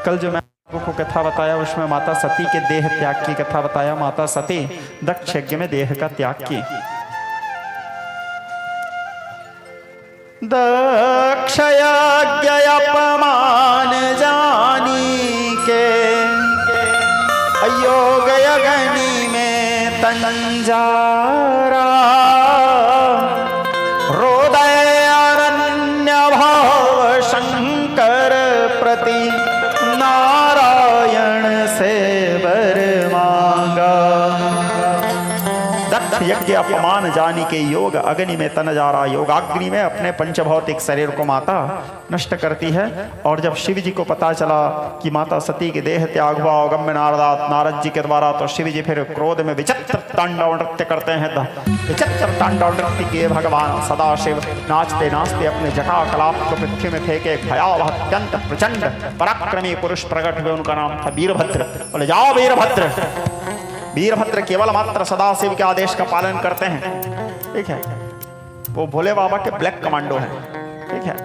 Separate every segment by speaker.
Speaker 1: कल जो मैं आपको को कथा बताया उसमें माता सती के देह त्याग की कथा बताया। माता सती दक्ष यज्ञ में देह का त्याग की। दक्ष यज्ञ अपमान जानी के अयोग यज्ञ में तंजारा हृदय अरण्य भाव शंकर प्रति नारायण से वर मांगा। दक्ष यज्ञ अपमान जानी के योग अग्नि में तन जा रहा। योगाग्नि में अपने पंचभौतिक शरीर को माता नष्ट करती है। और जब शिव जी को पता चला कि माता सती के देह त्याग हुआ अगम्य नारद जी के द्वारा, तो शिव जी फिर क्रोध में विचित्र तांडव नृत्य करते हैं। विचित्र तांडव नृत्य किए भगवान सदाशिव नाचते नाचते अपने जटा कलाप को पृथ्वी में फेंके। भयावह अत्यंत प्रचंड पराक्रमी पुरुष प्रकट हुए, उनका नाम था वीरभद्र। बोले जाओ वीरभद्र। वीरभद्र केवल मात्र सदाशिव के आदेश का पालन करते हैं, ठीक है। वो भोले बाबा के ब्लैक कमांडो हैं, ठीक है।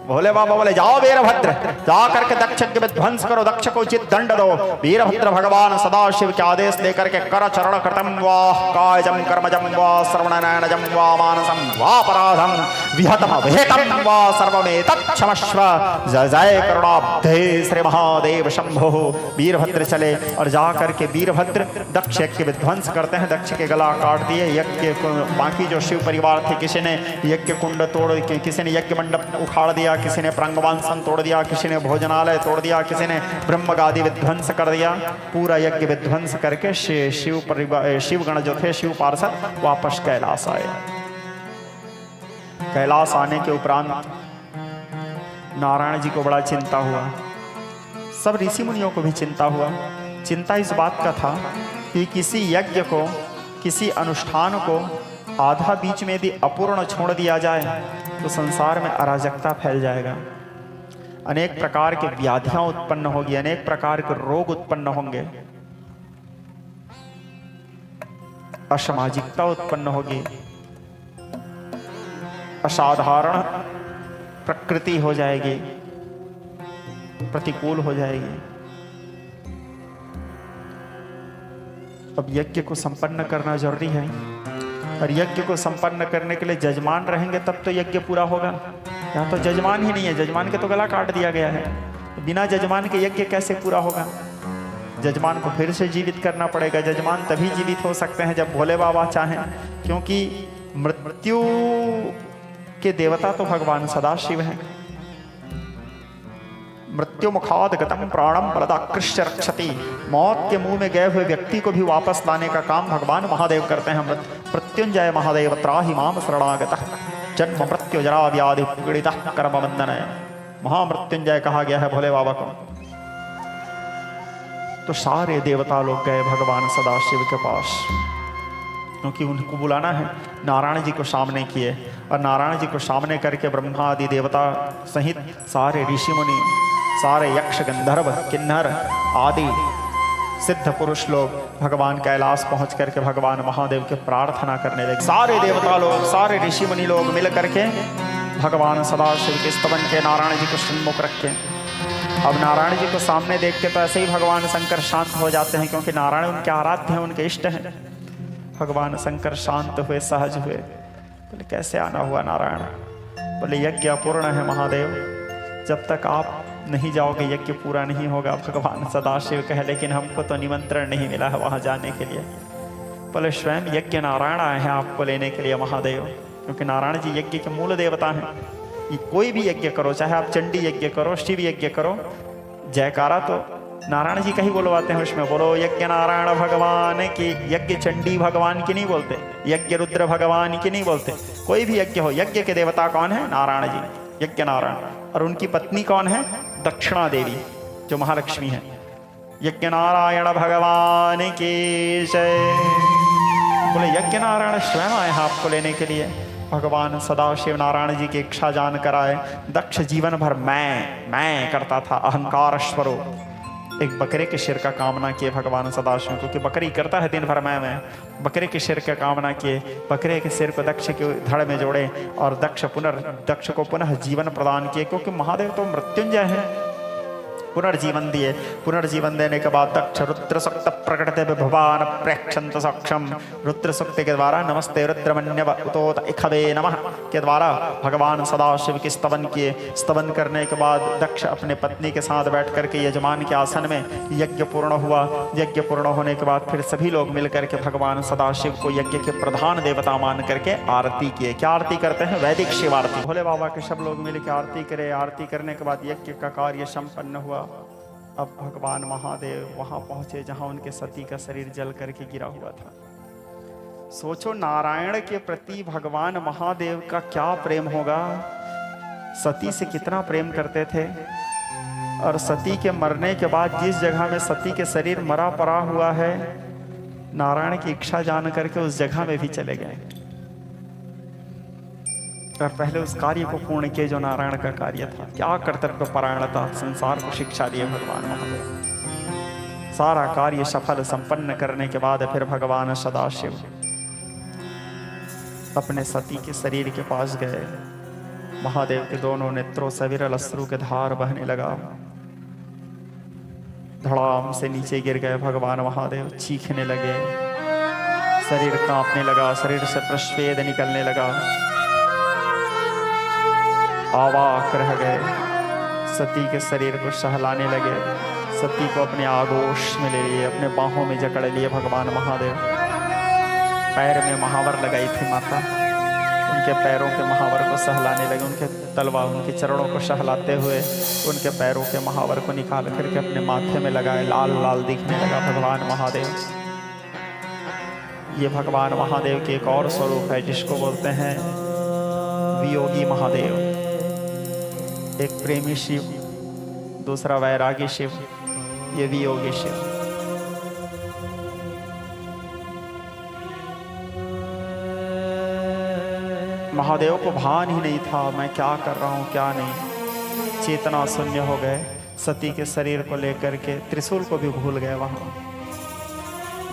Speaker 1: भोले बाबा बोले जाओ वीरभद्र, जा करके दक्ष यज्ञ में ध्वंस करो, दक्ष को उचित दंड दो। वीरभद्र भगवान सदाशिव के आदेश लेकर के कर चरण कृतम वा कायजम कर्मजम वा श्रवणनयनजम वा मानसम वापराधम विहतम विहितम वा सर्वमेतत् क्षमस्व। जय जय करुणाब्धे श्री महादेव शंभो। वीरभद्र चले और जा करके वीरभद्र दक्ष यज्ञ में ध्वंस करते हैं। दक्ष के गला काट दिए। यज्ञ बाकी जो शिव परिवार थे, किसी ने यज्ञ कुंड तोड़, किसी ने यज्ञ मंडप उखाड़ दिया, किसी ने प्रंगवांसन तोड़ दिया, किसी ने भोजनालय तोड़ दिया, किसी ने ब्रह्मगादी विध्वंस कर दिया। पूरा यज्ञ विध्वंस करके शिव परिवार, शिवगण जो थे, शिव पार्षद वापस कैलाश आए। कैलाश आने के उपरांत नारायण जी को बड़ा चिंता हुआ। सब ऋषि मुनियों को भी चिंता हुआ। चिंता इस बात का था कि किसी यज्ञ को, किसी अनुष्ठान को आधा बीच में यदि अपूर्ण छोड़ दिया जाए तो संसार में अराजकता फैल जाएगा। अनेक प्रकार की व्याधियां उत्पन्न होगी, अनेक प्रकार के रोग उत्पन्न होंगे, असामाजिकता उत्पन्न होगी, असाधारण प्रकृति हो जाएगी, प्रतिकूल हो जाएगी। अब यज्ञ को संपन्न करना जरूरी है, और यज्ञ को संपन्न करने के लिए जजमान रहेंगे तब तो यज्ञ पूरा होगा। यहाँ तो जजमान ही नहीं है, जजमान के तो गला काट दिया गया है। बिना जजमान के यज्ञ कैसे पूरा होगा? जजमान को फिर से जीवित करना पड़ेगा। जजमान तभी जीवित हो सकते हैं जब भोले बाबा चाहें, क्योंकि मृत्यु के देवता तो भगवान सदाशिव हैं। मृत्यु मुखाद गतम प्राणम बलदाकृष्य रक्षति। मौत के मुंह में गए हुए व्यक्ति को भी वापस लाने का काम भगवान महादेव करते हैं। मृत्युंजय महादेव त्राहि माम शरणागतः जन्म मृत्यु जरा व्याधि पीड़ितः कर्म बंधनय। महामृत्युंजय कहा गया है भोले बाबा को। तो सारे देवता लोग गए भगवान सदाशिव के पास, क्योंकि उनको बुलाना है। नारायण जी को सामने किए, और नारायण जी को सामने करके ब्रह्मा आदि देवता सहित सारे ऋषि मुनि, सारे यक्ष गंधर्व किन्नर आदि सिद्ध पुरुष लोग भगवान कैलाश पहुंच करके भगवान महादेव के प्रार्थना करने लगे। सारे देवता लोग, सारे ऋषि मुनि लोग मिल करके भगवान सदाशिव के स्तवन के नारायण जी को सन्मुख रखे। अब नारायण जी को सामने देख के तो ऐसे ही भगवान शंकर शांत हो जाते हैं, क्योंकि नारायण उनके आराध्य हैं, उनके इष्ट हैं। भगवान शंकर शांत हुए, सहज हुए। बोले कैसे आना हुआ नारायण? बोले यज्ञ अपूर्ण है महादेव, जब तक आप नहीं जाओगे यज्ञ पूरा नहीं होगा। भगवान सदाशिव कहे लेकिन हमको तो निमंत्रण नहीं मिला है वहां जाने के लिए। बोले स्वयं यज्ञ नारायण आए हैं आपको लेने के लिए महादेव, क्योंकि नारायण जी यज्ञ के मूल देवता हैं। ये कोई भी यज्ञ करो, चाहे आप चंडी यज्ञ करो, शिव यज्ञ करो, जयकारा तो नारायण जी का ही बोलवाते हैं उसमें। बोलो यज्ञ नारायण भगवान की। यज्ञ चंडी भगवान की नहीं बोलते, यज्ञ रुद्र भगवान की नहीं बोलते। कोई भी यज्ञ हो, यज्ञ के देवता कौन है? नारायण जी, यज्ञ नारायण। और उनकी पत्नी कौन है? दक्षिणा देवी, जो महालक्ष्मी है। यज्ञ नारायण भगवान की जय। बोले यज्ञ नारायण स्वयं आए हैं आपको लेने के लिए। भगवान सदाशिव नारायण जी की इच्छा जान कर आए। दक्ष जीवन भर मैं करता था, अहंकार स्वरूप। एक बकरे के सिर का कामना किए भगवान सदाशिव, क्योंकि बकरी करता है दिन भर मैं। बकरे के सिर का कामना किए, बकरे के सिर को दक्ष के धड़ में जोड़े, और दक्ष को पुनः जीवन प्रदान किए, क्योंकि महादेव तो मृत्युंजय है। पुनर्जीवन दिए। पुनर्जीवन देने के बाद दक्ष रुद्र सूक्त प्रकटते भवान प्रेक्षंत सक्षम, रुद्र सूक्त के द्वारा नमस्ते रुद्रमन्यव उतोत इखवे नमः के द्वारा भगवान सदाशिव की स्तवन किए। स्तवन करने के बाद दक्ष अपने पत्नी के साथ बैठ करके यजमान के आसन में यज्ञ पूर्ण हुआ। यज्ञ पूर्ण होने के बाद फिर सभी लोग मिलकर के भगवान सदाशिव को यज्ञ के प्रधान देवता मान करके आरती किए। क्या आरती करते हैं? वैदिक शिव आरती। भोले बाबा के सब लोग मिलकर आरती करे। आरती करने के बाद यज्ञ का कार्य संपन्न हुआ। अब भगवान महादेव वहां पहुंचे जहां उनके सती का शरीर जल करके गिरा हुआ था। सोचो नारायण के प्रति भगवान महादेव का क्या प्रेम होगा, सती से कितना प्रेम करते थे। और सती के मरने के बाद जिस जगह में सती के शरीर मरा पड़ा हुआ है, नारायण की इच्छा जान करके उस जगह में भी चले गए और पहले उस कार्य को पूर्ण किए जो नारायण का कार्य था। क्या कर्तव्य परायणता, संसार को शिक्षा दिए भगवान महादेव। सारा कार्य सफल संपन्न करने के बाद फिर भगवान सदाशिव अपने सती के शरीर के पास गए। महादेव के दोनों नेत्रों से विरल अश्रु के धार बहने लगा। धड़ाम से नीचे गिर गए भगवान महादेव, चीखने लगे, शरीर कांपने लगा, शरीर से प्रश्वेद निकलने लगा, अवाक रह गए। सती के शरीर को सहलाने लगे। सती को अपने आगोश में ले लिए, अपने बाहों में जकड़ लिए भगवान महादेव। पैर में महावर लगाई थी माता, उनके पैरों के महावर को सहलाने लगे। उनके तलवा उनके चरणों को सहलाते हुए उनके पैरों के महावर को निकाल करके अपने माथे में लगाए। लाल लाल दिखने लगा भगवान महादेव। ये भगवान महादेव के एक और स्वरूप है जिसको बोलते हैं वियोगी महादेव। एक प्रेमी शिव, दूसरा वैरागी शिव, ये वियोगी शिव। महादेव को भान ही नहीं था मैं क्या कर रहा हूँ क्या नहीं। चेतना शून्य हो गए। सती के शरीर को लेकर के त्रिशूल को भी भूल गए। वहाँ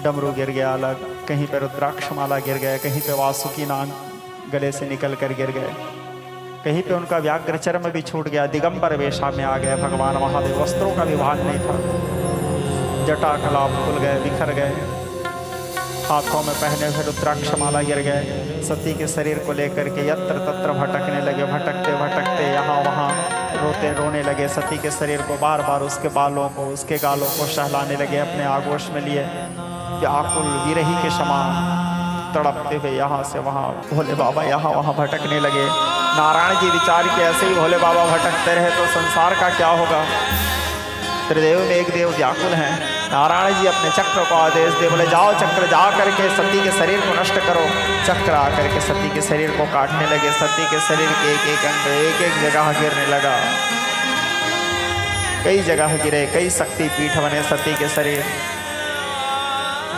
Speaker 1: डमरू गिर गया अलग, कहीं पे रुद्राक्ष माला गिर गए, कहीं पे वासुकी नाग गले से निकल कर गिर गए, कहीं पे उनका व्याघ्र चर्म भी छूट गया। दिगंबर वेशा में आ गए भगवान महादेव। वस्त्रों का भी भान नहीं था। जटा कलाप भूल गए, बिखर गए। हाथों में पहने हुए रुद्राक्ष माला गिर गए। सती के शरीर को लेकर के यत्र तत्र भटकने लगे। भटकते भटकते यहाँ वहाँ रोने लगे। सती के शरीर को बार बार उसके बालों को, उसके गालों को सहलाने लगे। अपने आगोश में लिए व्याकुल विरही के समान तड़पते हुए यहाँ से वहाँ भोले बाबा यहाँ वहाँ भटकने लगे। नारायण जी विचार के ऐसे ही भोले बाबा भटकते रहे तो संसार का क्या होगा। त्रिदेव में एक देव व्याकुल हैं। नारायण जी अपने चक्र को आदेश दे, बोले जाओ चक्र जा करके सती के शरीर को नष्ट करो। चक्र आकर के सती के शरीर को काटने लगे। सती के शरीर के एक एक अंग एक एक जगह गिरने लगा। कई जगह गिरे, कई शक्ति पीठ बने सती के शरीर।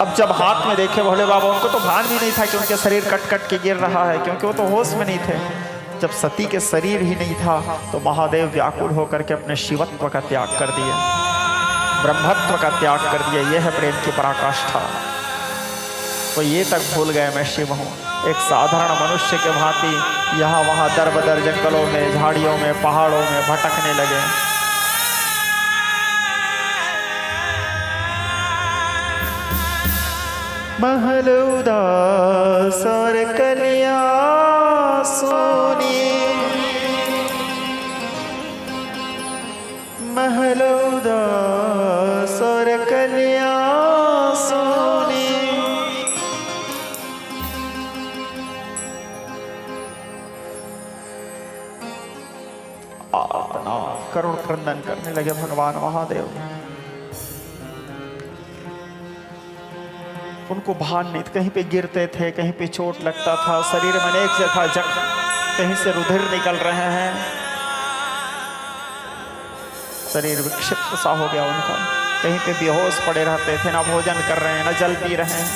Speaker 1: अब जब हाथ में देखे भोले बाबा, उनको तो भान भी नहीं था कि उनके शरीर कट कट के गिर रहा है, क्योंकि वो तो होश में नहीं थे। जब सती के शरीर ही नहीं था तो महादेव व्याकुल होकर के अपने शिवत्व का त्याग कर दिए, ब्रह्मत्व का त्याग कर दिया। यह है प्रेम की पराकाष्ठा। तो ये तक भूल गए मैं शिव हूँ। एक साधारण मनुष्य के भांति यहाँ वहाँ दर बदर जंगलों में, झाड़ियों में, पहाड़ों में भटकने लगे। महल उदास और कलिया सोनी, महल उदास और कलिया सोनी। अपना करुण क्रंदन करने लगे भगवान महादेव। उनको भान नहीं, कहीं पे गिरते थे, कहीं पे चोट लगता था, शरीर में अनेक जगह जख्म, कहीं से रुधिर निकल रहे हैं, शरीर विक्षिप्त सा हो गया उनका। कहीं पे बेहोश पड़े रहते थे, ना भोजन कर रहे हैं, ना जल पी रहे हैं।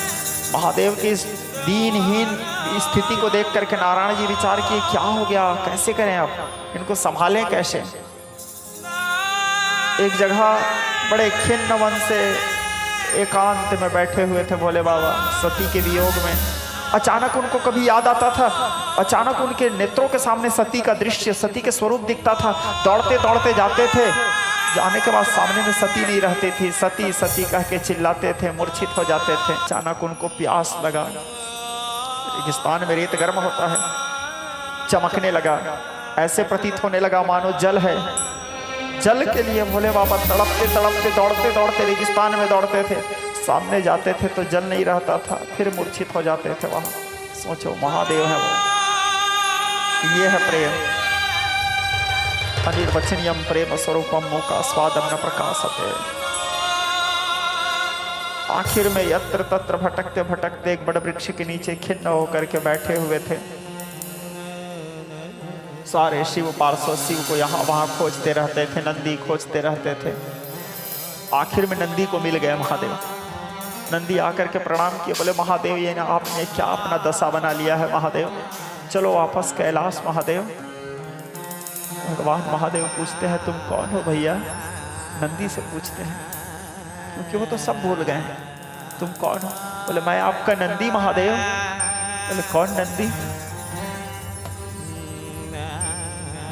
Speaker 1: महादेव की इस दीनहीन स्थिति को देख करके नारायण जी विचार किए क्या हो गया, कैसे करें, अब इनको संभालें कैसे। एक जगह बड़े खिन्न मन से एकांत में बैठे हुए थे भोले बाबा, सती के वियोग में। अचानक उनको कभी याद आता था, अचानक उनके नेत्रों के सामने सती का दृश्य, सती के स्वरूप दिखता था। दौड़ते दौड़ते जाते थे, जाने के बाद सामने में सती नहीं रहती थी। सती सती कह के चिल्लाते थे, मूर्छित हो जाते थे। अचानक उनको प्यास लगा। रेगिस्तान में रेत गर्म होता है, चमकने लगा, ऐसे प्रतीत होने लगा मानो जल है। जल के लिए भोले बाबा तड़पते तड़पते दौड़ते दौड़ते रेगिस्तान में दौड़ते थे। सामने जाते थे तो जल नहीं रहता था, फिर मूर्छित हो जाते थे वहां। सोचो, महादेव है वो। ये है प्रेम। अनिर्वचनीयम प्रेम स्वरूपम मुका स्वादम न प्रकाशते। आखिर में यत्र तत्र भटकते भटकते एक बड़े वृक्ष के नीचे खिन्न होकर के बैठे हुए थे। सारे शिव पार्षद शिव को यहाँ वहां खोजते रहते थे, नंदी खोजते रहते थे। आखिर में नंदी को मिल गए महादेव। नंदी आकर के प्रणाम किए, बोले महादेव ये ना आपने क्या अपना दशा बना लिया है महादेव, चलो वापस कैलाश महादेव। भगवान महादेव पूछते हैं तुम कौन हो भैया? नंदी से पूछते हैं, क्योंकि वो तो सब भूल गए हैं। तुम कौन हो? बोले मैं आपका नंदी महादेव। बोले कौन नंदी?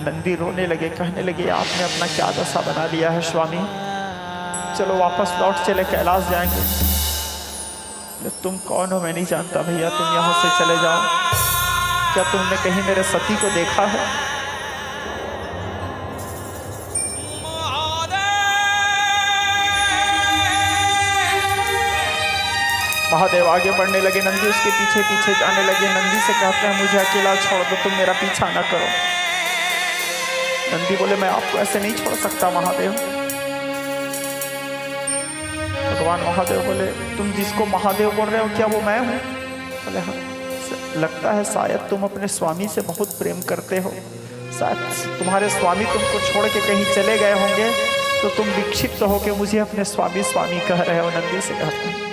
Speaker 1: नंदी रोने लगे, कहने लगे आपने अपना क्या दशा बना लिया है स्वामी, चलो वापस लौट चले, कैलाश जाएंगे। तुम कौन हो? मैं नहीं जानता भैया, तुम यहाँ से चले जाओ। क्या तुमने कहीं मेरे सती को देखा है? महादेव आगे बढ़ने लगे, नंदी उसके पीछे पीछे जाने लगे। नंदी से कहते हैं मुझे अकेला छोड़ दो, तुम मेरा पीछा ना करो। नंदी बोले मैं आपको ऐसे नहीं छोड़ सकता महादेव। भगवान महादेव बोले तुम जिसको महादेव बोल रहे हो क्या वो मैं हूँ? बोले हाँ। लगता है शायद तुम अपने स्वामी से बहुत प्रेम करते हो, शायद तुम्हारे स्वामी तुमको छोड़ के कहीं चले गए होंगे, तो तुम विक्षिप्त होकर मुझे अपने स्वामी स्वामी कह रहे हो। नंदी से कहते हैं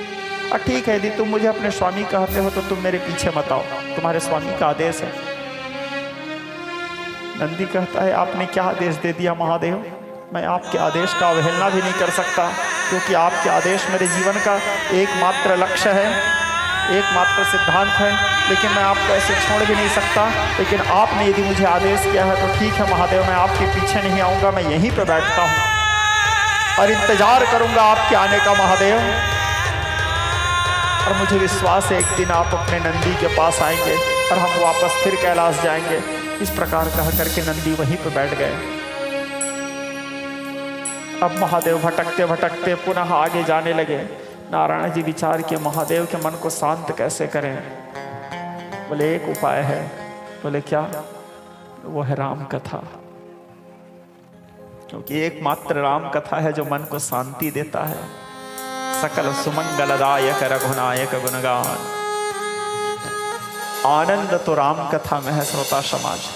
Speaker 1: ठीक है, यदि तुम मुझे अपने स्वामी कहते हो तो तुम मेरे पीछे मत आओ, तुम्हारे स्वामी का आदेश है। नंदी कहता है आपने क्या आदेश दे दिया महादेव? मैं आपके आदेश का अवहेलना भी नहीं कर सकता, क्योंकि आपके आदेश मेरे जीवन का एकमात्र लक्ष्य है, एकमात्र सिद्धांत है। लेकिन मैं आपको ऐसे छोड़ भी नहीं सकता। लेकिन आपने यदि मुझे आदेश किया है तो ठीक है महादेव, मैं आपके पीछे नहीं आऊँगा, मैं यहीं पर बैठता हूँ और इंतजार करूँगा आपके आने का महादेव। और मुझे विश्वास है एक दिन आप अपने नंदी के पास आएंगे और हम वापस फिर कैलाश जाएंगे। इस प्रकार कह करके नंदी वहीं पर बैठ गए। अब महादेव भटकते भटकते पुनः आगे जाने लगे। नारायण जी विचार किए महादेव के मन को शांत कैसे करें। बोले एक उपाय है। बोले क्या? वो है राम कथा, क्योंकि एकमात्र राम कथा है जो मन को शांति देता है। सकल सुमंगलदायक रघुनायक गुणगान, आनंद तो राम कथा में है श्रोता समाज।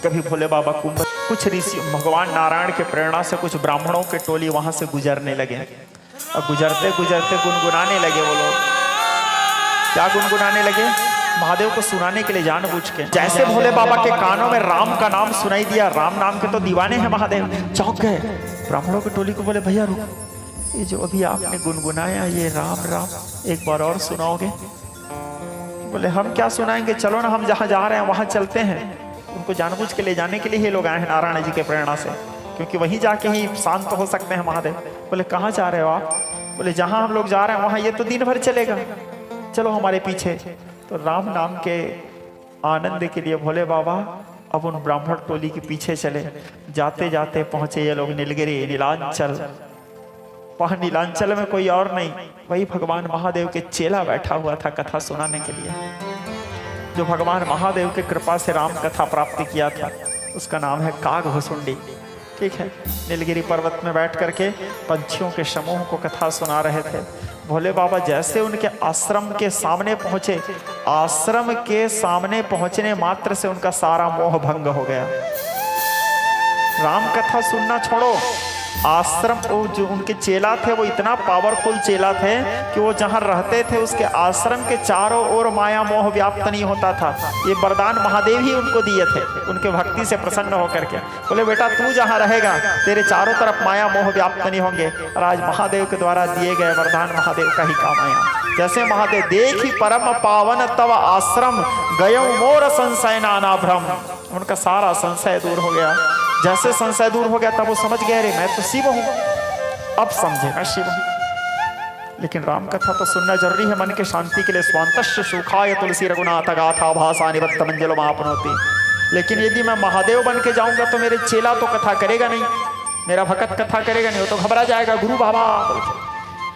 Speaker 1: कभी भोले बाबा कुंभ, कुछ ऋषि भगवान नारायण के प्रेरणा से कुछ ब्राह्मणों के टोली वहां से गुजरने लगे और गुजरते गुजरते गुनगुनाने लगे। वो लोग क्या गुनगुनाने लगे? महादेव को सुनाने के लिए जानबूझ के। जैसे भोले बाबा के कानों में राम का नाम सुनाई दिया, राम नाम के तो दीवाने हैं महादेव, चौंक गए। ब्राह्मणों की टोली को बोले भैया रुक, ये जो अभी आपने गुनगुनाया ये राम राम एक बार और सुनाओगे? बोले हम क्या सुनाएंगे, चलो ना हम जहाँ जा रहे हैं वहां चलते हैं। उनको जानबूझ के ले जाने के लिए ये लोग आए हैं नारायण जी के प्रेरणा से, क्योंकि वहीं जाके ही शांत हो सकते हैं महादेव। बोले कहाँ जा रहे हो आप? बोले जहाँ हम लोग जा रहे हैं वहाँ ये तो दिन भर चलेगा, चलो हमारे पीछे। तो राम नाम के आनंद के लिए भोले बाबा अब उन ब्राह्मण टोली के पीछे चले। जाते जाते पहुंचे ये लोग नीलगिरी, नीलांचल। वहां नीलांचल में कोई और नहीं, वही भगवान महादेव के चेला बैठा हुआ था कथा सुनाने के लिए, जो भगवान महादेव के कृपा से राम कथा प्राप्त किया था। उसका नाम है काग भुसुंडी। ठीक है, नीलगिरी पर्वत में बैठ करके पंछियों के समूह को कथा सुना रहे थे। भोले बाबा जैसे उनके आश्रम के सामने पहुंचे, आश्रम के सामने पहुंचने मात्र से उनका सारा मोह भंग हो गया। राम कथा सुनना छोड़ो, आश्रम वो जो उनके चेला थे वो इतना पावरफुल चेला थे कि वो जहाँ रहते थे उसके आश्रम के चारों ओर माया मोह व्याप्त नहीं होता था। ये वरदान महादेव ही उनको दिए थे, उनके भक्ति से प्रसन्न होकर के। बोले बेटा तू जहाँ रहेगा तेरे चारों तरफ माया मोह व्याप्त नहीं होंगे। और आज महादेव के द्वारा दिए गए वरदान महादेव का ही काम आया। जैसे महादेव देखी परम पावन तव आश्रम, गयो मोर संशय नाना भ्रम। उनका सारा संशय दूर हो गया। जैसे संशय दूर हो गया तब वो समझ गए, अरे मैं तो शिव हूं। अब समझे मैं शिव हूं। लेकिन राम कथा तो सुनना जरूरी है मन के शांति के लिए। स्वांतस्य सुखाय तुलसी रघुनाथ गाथा भाषा निबद्ध मंजलो मापनोति। लेकिन यदि मैं महादेव बन के जाऊंगा तो मेरे चेला तो कथा करेगा नहीं, मेरा भक्त कथा करेगा नहीं, वो तो घबरा जाएगा, गुरु बाबा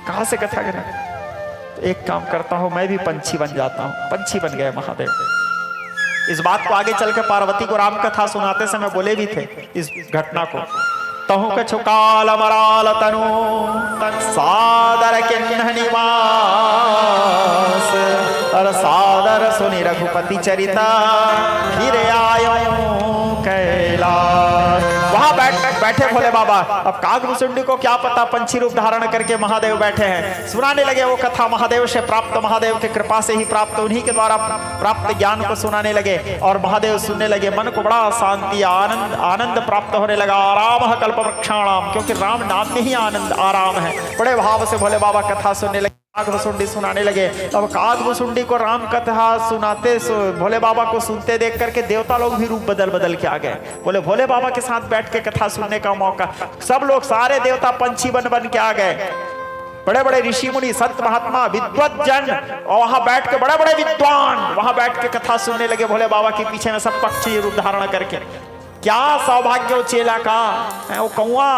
Speaker 1: कहाँ से कथा करेगा। तो एक काम करता हूं, मैं भी पंछी बन जाता हूं। पंछी बन गए महादेव। इस बात को आगे चल के पार्वती को राम कथा सुनाते समय बोले भी थे इस घटना को। तहु कछु काल मराल तनु सादर किन्ह निवास, और सादर सुनि रघुपति चरिता फिर आयो कैलाश। वहां बैठे भोले बाबा। अब कागभूषुंडी को क्या पता, पंछी रूप धारण करके महादेव बैठे हैं, सुनाने लगे वो कथा महादेव से प्राप्त, महादेव की कृपा से ही प्राप्त, उन्हीं के द्वारा प्राप्त ज्ञान को सुनाने लगे। और महादेव सुनने लगे, मन को बड़ा शांति आनंद प्राप्त होने लगा। आराम कल्प वृक्षाणाम, क्योंकि राम नाम में ही आनंद आराम है। बड़े भाव से भोले बाबा कथा सुनने लगे, कागभूषुंडी सुनाने लगे। अब कागभूषुंडी को राम कथा सुनाते भोले बाबा को सुनते देख करके देवता लोग भी रूप बदल बदल के आ गए। बोले भोले बाबा के साथ बैठ के कथा सुनने का मौका। सब लोग सारे देवता पंछी बन बन के आ गए। बड़े बड़े ऋषि मुनि संत महात्मा विद्वत जन और वहां बैठ के बड़े बड़े विद्वान वहां बैठ के कथा सुनने लगे भोले बाबा के पीछे में, सब पक्षी रूप धारण करके। क्या सौभाग्य चेला का है, वो कौआ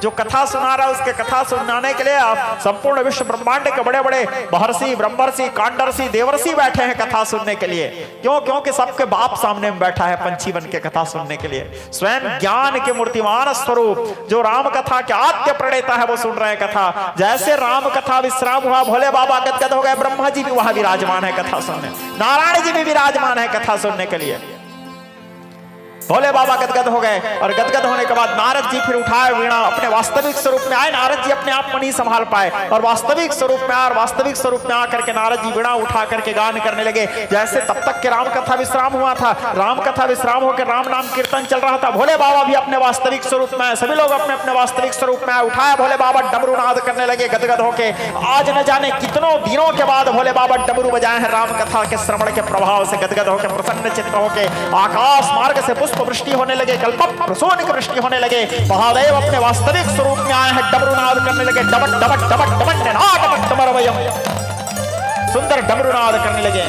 Speaker 1: जो कथा सुना रहा है, उसके कथा सुनाने के लिए संपूर्ण विश्व ब्रह्मांड के बड़े बड़े महर्षि ब्रह्मर्षि कांडर्षि देवर्षि बैठे हैं कथा सुनने के लिए। क्यों? क्योंकि सबके बाप सामने में बैठा है पंछी बन के कथा सुनने के लिए। स्वयं ज्ञान के मूर्तिमान स्वरूप जो राम कथा के आद्य प्रणेता है वो सुन रहे हैं कथा। जैसे राम कथा विश्राम हुआ, भोले बाबा गदगद हो गए। ब्रह्मा जी भी वहां विराजमान है कथा सुनने, नारायण जी भी विराजमान है कथा सुनने के लिए। भोले बाबा गदगद हो गए। और गदगद होने के बाद नारद जी फिर उठाए वीणा, अपने वास्तविक स्वरूप में आए। नारद जी अपने आप को नहीं संभाल पाए और वास्तविक स्वरूप में आए। और वास्तविक स्वरूप में आकर के नारद जी वीणा उठा करके गान करने लगे। जैसे तब तक के राम कथा विश्राम हुआ था, राम कथा विश्राम होकर राम नाम कीर्तन चल रहा था। भोले बाबा भी अपने वास्तविक स्वरूप में आए, सभी लोग अपने अपने वास्तविक स्वरूप में आए। उठाया भोले बाबा डमरू नाद करने लगे गदगद होके। आज न जाने कितनों दिनों के बाद भोले बाबा डमरू बजाए हैं राम कथा के श्रवण के प्रभाव से गदगद होकर, प्रसन्न चित्त होके। आकाश मार्ग से पुष्प वृष्टि होने लगे, कल्प प्रसून की वृष्टि होने लगे। महादेव अपने वास्तविक स्वरूप में आए हैं, डमरूनाद करने लगे। डबट डबट डबट डबट डबट डमरवयम, सुंदर डमरूनाद करने लगे।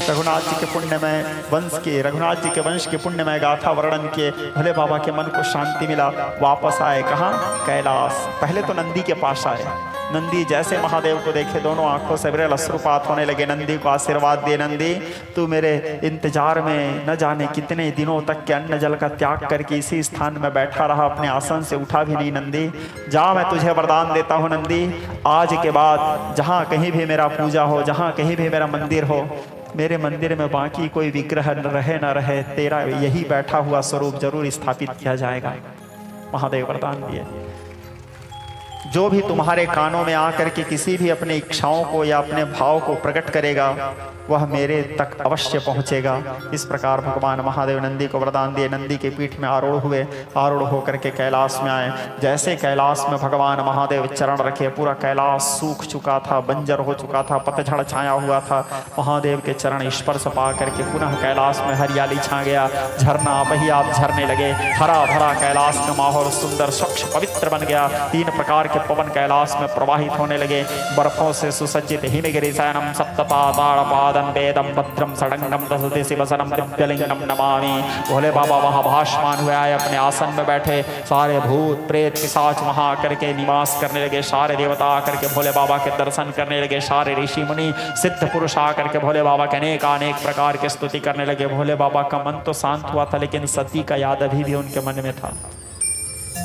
Speaker 1: रघुनाथ जी के पुण्य में वंश के, रघुनाथ जी के वंश के पुण्य में गाथा वर्णन किए। भोले बाबा के मन को शांति मिला। वापस आए कहाँ? कैलाश। पहले तो नंदी के पास आए। नंदी जैसे महादेव को देखे दोनों आंखों से विरल अश्रुपात होने लगे। नंदी को आशीर्वाद दिए, नंदी तू मेरे इंतजार में न जाने कितने दिनों तक के अन्न जल का त्याग करके इसी स्थान में बैठा रहा, अपने आसन से उठा भी नहीं। नंदी जा, मैं तुझे वरदान देता हूँ नंदी, आज के बाद जहाँ कहीं भी मेरा पूजा हो, जहाँ कहीं भी मेरा मंदिर हो, मेरे मंदिर में बाकी कोई विग्रह न रहे, तेरा यही बैठा हुआ स्वरूप जरूर स्थापित किया जाएगा। महादेव वरदान दिए, जो भी तुम्हारे कानों में आकर के किसी भी अपने इच्छाओं को या अपने भाव को प्रकट करेगा वह मेरे तक अवश्य पहुंचेगा। इस प्रकार भगवान महादेव नंदी को वरदान दिए। नंदी के पीठ में आरूढ़ हुए, आरूढ़ होकर के कैलाश में आए। जैसे कैलाश में भगवान महादेव चरण रखे, पूरा कैलाश सूख चुका था, बंजर हो चुका था, पतझड़ छाया हुआ था। महादेव के चरण स्पर्श पा करके पुनः कैलाश में हरियाली छा गया। झरना आप ही आप झरने लगे, हरा भरा कैलाश का माहौल सुंदर स्वच्छ पवित्र बन गया। 3 प्रकार के पवन कैलाश में प्रवाहित होने लगे। बर्फों से सुसज्जित हिमगिरि शयनम सप्तपादाड़ वेदम भद्रम सडंगम दशते शिवसनम दिव्यलिंगम नमामि। भोले बाबा वहां भाषमान हुए आए, अपने आसन में बैठे। सारे भूत प्रेत पिशाच वहां आकर के निवास करने लगे। सारे देवता आकर के भोले बाबा के दर्शन करने लगे। सारे ऋषि मुनि सिद्ध पुरुष आकर के भोले बाबा के अनेक प्रकार की स्तुति करने लगे। भोले बाबा का मन तो शांत हुआ था, लेकिन सती का याद अभी भी उनके मन में था।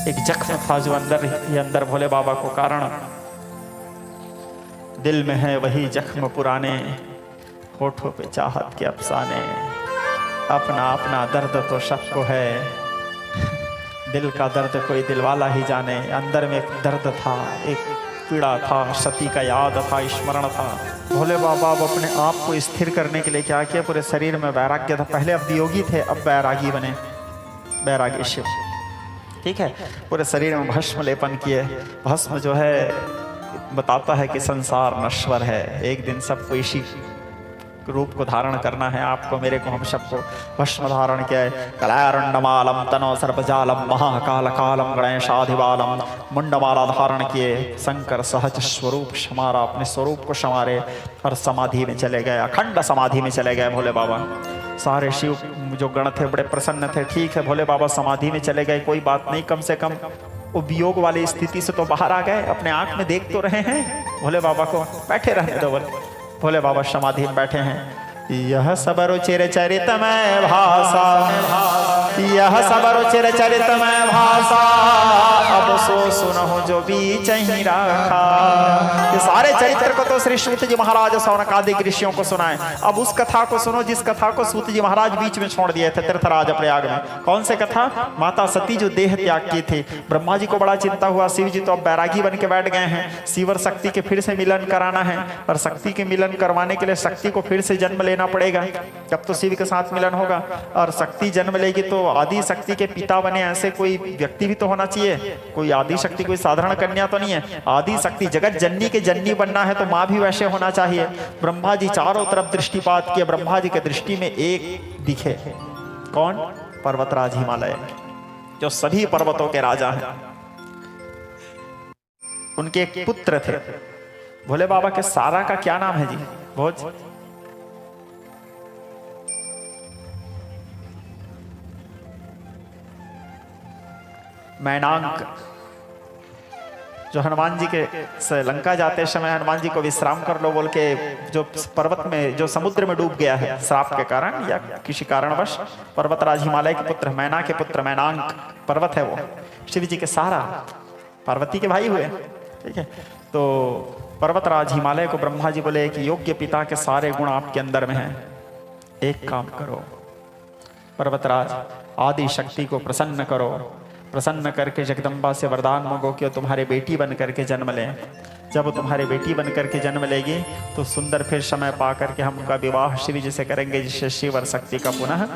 Speaker 1: एक जख्म था जो अंदर भोले बाबा को कारण, दिल में है वही जख्म पुराने, होठों पे चाहत के अफसाने। अपना अपना दर्द तो सबको है, दिल का दर्द कोई दिलवाला ही जाने। अंदर में एक दर्द था, एक पीड़ा था, सती का याद था, स्मरण था। भोले बाबा अब अपने आप को स्थिर करने के लिए क्या किया? पूरे शरीर में वैराग्य था। पहले अब वियोगी थे, अब वैरागी बने, वैरागी शिव। ठीक है, पूरे शरीर में भस्म लेपन किए। भस्म जो है बताता है कि संसार नश्वर है, एक दिन सबको इसी रूप को धारण करना है आपको, मेरे को, हम सबको। भस्म धारण किया है। कलारंडमालम तनो सर्पजालम महाकाल कालम गणेशाधिबालम, मुंडमाला धारण किए। शंकर सहज स्वरूप समारा, अपने स्वरूप को संवारे और समाधि में चले गए, अखंड समाधि में चले गए भोले बाबा। सारे शिव जो गण थे बड़े प्रसन्न थे। ठीक है भोले बाबा समाधि में चले गए, कोई बात नहीं, कम से कम वियोग वाली स्थिति से तो बाहर आ गए, अपने आंख में देख तो रहे हैं भोले बाबा को, बैठे रहने दो। भोले बाबा समाधि में बैठे हैं। यह सब रुचिर चरितमय भाषा, यह सब रुचिर चरितमय भाषा, अब सो सुनो जो बीच ही रखा। ये सारे चरित्र को तो श्री सूत जी महाराज सौनकादिक ऋषियों को सुनाए। अब उस कथा को सुनो जिस कथा को सूत जी महाराज बीच में छोड़ दिए थे तीर्थराज प्रयाग में। कौन से कथा? माता सती जो देह त्याग की थी। ब्रह्मा जी को बड़ा चिंता हुआ, शिव जी तो अब बैरागी बन के बैठ गए हैं, शिव और शक्ति के फिर से मिलन कराना है, और शक्ति के मिलन करवाने के लिए शक्ति को फिर से जन्म लेना पड़ेगा। जब तो शिव के साथ मिलन होगा और शक्ति जन्म लेगी तो आदि शक्ति के पिता बने ऐसे कोई व्यक्ति भी तो होना चाहिए। कोई आदि शक्ति कोई साधारण कन्या तो नहीं है, आदि शक्ति जगत जननी के जननी बनना है तो माँ भी वैसे होना चाहिए। ब्रह्मा जी चारों तरफ दृष्टिपात किए, ब्रह्मा जी के दृष्टि में एक दिखे। कौन? पर्वतराज हिमालय, जो सभी पर्वतों के राजा हैं। उनके एक पुत्र थे भोले बाबा के। सारा का क्या नाम है जी? भोज मैनाक, जो हनुमान जी के लंका जाते समय हनुमान जी को विश्राम कर लो बोल के जो पर्वत में, जो समुद्र में डूब गया है श्राप के कारण या किसी कारणवश, पर्वतराज हिमालय के पुत्र, मैना के पुत्र, मैनाक पर्वत है वो, शिव जी के सारा, पार्वती के भाई हुए। ठीक है, तो पर्वतराज हिमालय को ब्रह्मा जी बोले कि योग्य पिता के सारे गुण आपके अंदर में हैं, एक काम करो पर्वतराज, आदि शक्ति को प्रसन्न करो, प्रसन्न करके जगदम्बा से वरदान मांगो कि तुम्हारे बेटी बन करके जन्म लें। जब वो तुम्हारी बेटी बन करके जन्म लेगी तो सुंदर फिर समय पा करके हम उनका विवाह शिव जी से करेंगे, जिससे शिव और शक्ति का पुनः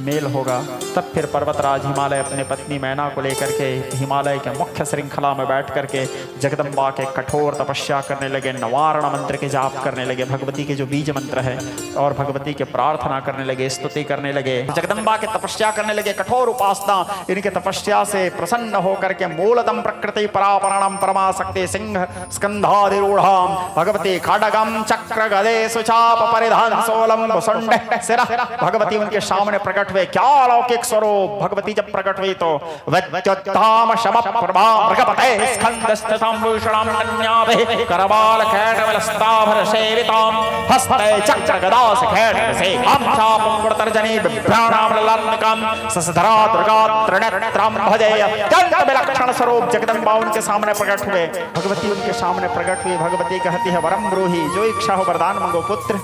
Speaker 1: मेल होगा। तब फिर पर्वतराज हिमालय अपने पत्नी मैना को लेकर के हिमालय के मुख्य श्रृंखला में बैठ करके जगदम्बा के कठोर तपस्या करने लगे, नवारण मंत्र के जाप करने लगे, भगवती के जो बीज मंत्र है, और भगवती के प्रार्थना करने लगे, स्तुति करने लगे, जगदम्बा के तपस्या करने लगे, कठोर उपासना। इनके तपस्या से प्रसन्न होकर के मूलतम प्रकृति परापरणम परमाशक्ति सिंह स्कंधाधिरूढ़ाम भगवती खड्गम चक्र गदे सुचाप परिधान सोलम भुसुंड सिरा, भगवती उनके सामने प्रकट हुए। क्या अलौकिक स्वरूप! भगवती जब प्रकट हुई तो वज्रताम शम प्रभा भगवते स्कंदस्थितम भूषणम कन्याभिः करबाल कैटवलस्ताभर सेविताम हस्ते चक्र गदा सखेट से हम चापम गुणतर्जनी बिभ्राणाम ललाटकम ससधरा दुर्गा त्रिनेत्रम भजे। अत्यंत विलक्षण स्वरूप जगदम्बा उनके सामने प्रकट हुए। भगवती उनके सामने प्रकट हुई। भगवती कहती है वरम ब्रूहि, जो इच्छा हो वरदान मांगो पुत्र।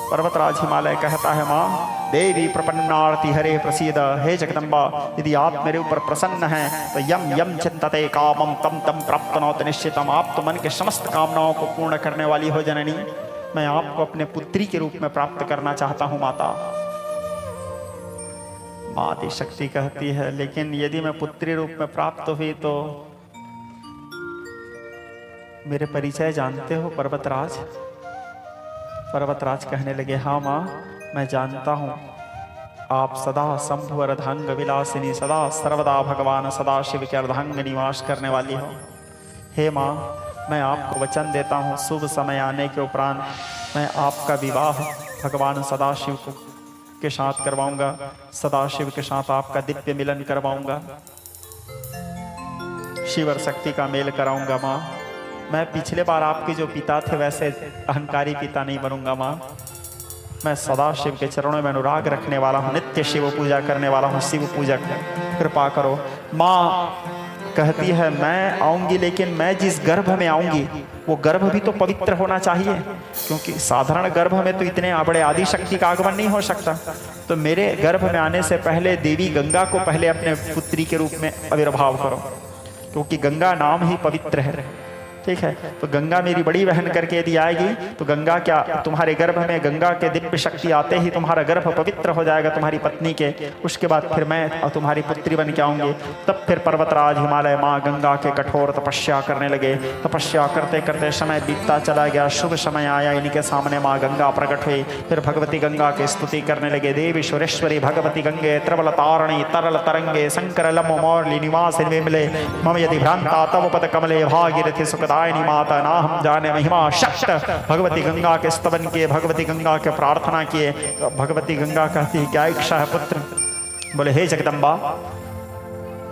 Speaker 1: पर्वतराज हिमालय कहता है माँ देवी प्रपन्नार्ति हरे प्रसीद, हे जगदम्बा यदि आप मेरे ऊपर प्रसन्न हैं तो यम यम चिंतते कामम तम तम प्राप्तनोति निश्चितम। आप तो मन के समस्त कामनाओं को पूर्ण करने वाली हो जननी, मैं आपको अपने पुत्री के रूप में प्राप्त करना चाहता हूँ माता। माँ शक्ति कहती है लेकिन यदि मैं पुत्री रूप में प्राप्त हुई तो मेरे परिचय जानते हो पर्वतराज? पर्वतराज कहने लगे हाँ माँ मैं जानता हूँ, आप सदा शंभु अर्धांग विलासिनी, सदा सर्वदा भगवान सदा शिव के अर्धांग निवास करने वाली हो। हे माँ मैं आपको वचन देता हूँ शुभ समय आने के उपरांत मैं आपका विवाह भगवान सदाशिव के साथ करवाऊंगा, सदाशिव के साथ आपका दिव्य मिलन करवाऊंगा, शिव और शक्ति का मेल कराऊंगा माँ। मैं पिछले बार आपके जो पिता थे वैसे अहंकारी पिता नहीं बनूंगा माँ। मैं सदा शिव के चरणों में अनुराग रखने वाला हूँ, नित्य शिव पूजा करने वाला हूँ, शिव पूजक, कृपा करो। माँ कहती है मैं आऊंगी, लेकिन मैं जिस गर्भ में आऊंगी वो गर्भ भी तो पवित्र होना चाहिए, क्योंकि साधारण गर्भ में तो इतने बड़े आदि शक्ति का आगमन नहीं हो सकता। तो मेरे गर्भ में आने से पहले देवी गंगा को पहले अपने पुत्री के रूप में आविर्भाव करो, क्योंकि गंगा नाम ही पवित्र है। ठीक है। तो गंगा मेरी बड़ी बहन करके यदि आएगी तो गंगा क्या तुम्हारे गर्भ में गंगा के दिव्य शक्ति आते ही तुम्हारा गर्भ पवित्र हो जाएगा तुम्हारी पत्नी के। उसके बाद फिर मैं और तुम्हारी पुत्री बन के आऊंगी। तब फिर पर्वतराज हिमालय माँ गंगा के कठोर तपस्या करने लगे। तपस्या करते करते समय बीतता चला गया। शुभ समय आया, इनके सामने माँ गंगा प्रकट हुई। फिर भगवती गंगा की स्तुति करने लगे। देवी सुरेश्वरी भगवती गंगे त्रिबल तारणी तरल तरंगे शंकर लम मौर्ली निवास विमले मम यदि भ्रांता तव पद कमले भागीरथी सुखदायिनी माता ना हम जाने महिमा शक्त। भगवती गंगा के स्तवन किए, भगवती गंगा के प्रार्थना किए। भगवती गंगा कहती है क्या इच्छा है पुत्र? बोले हे जगदम्बा,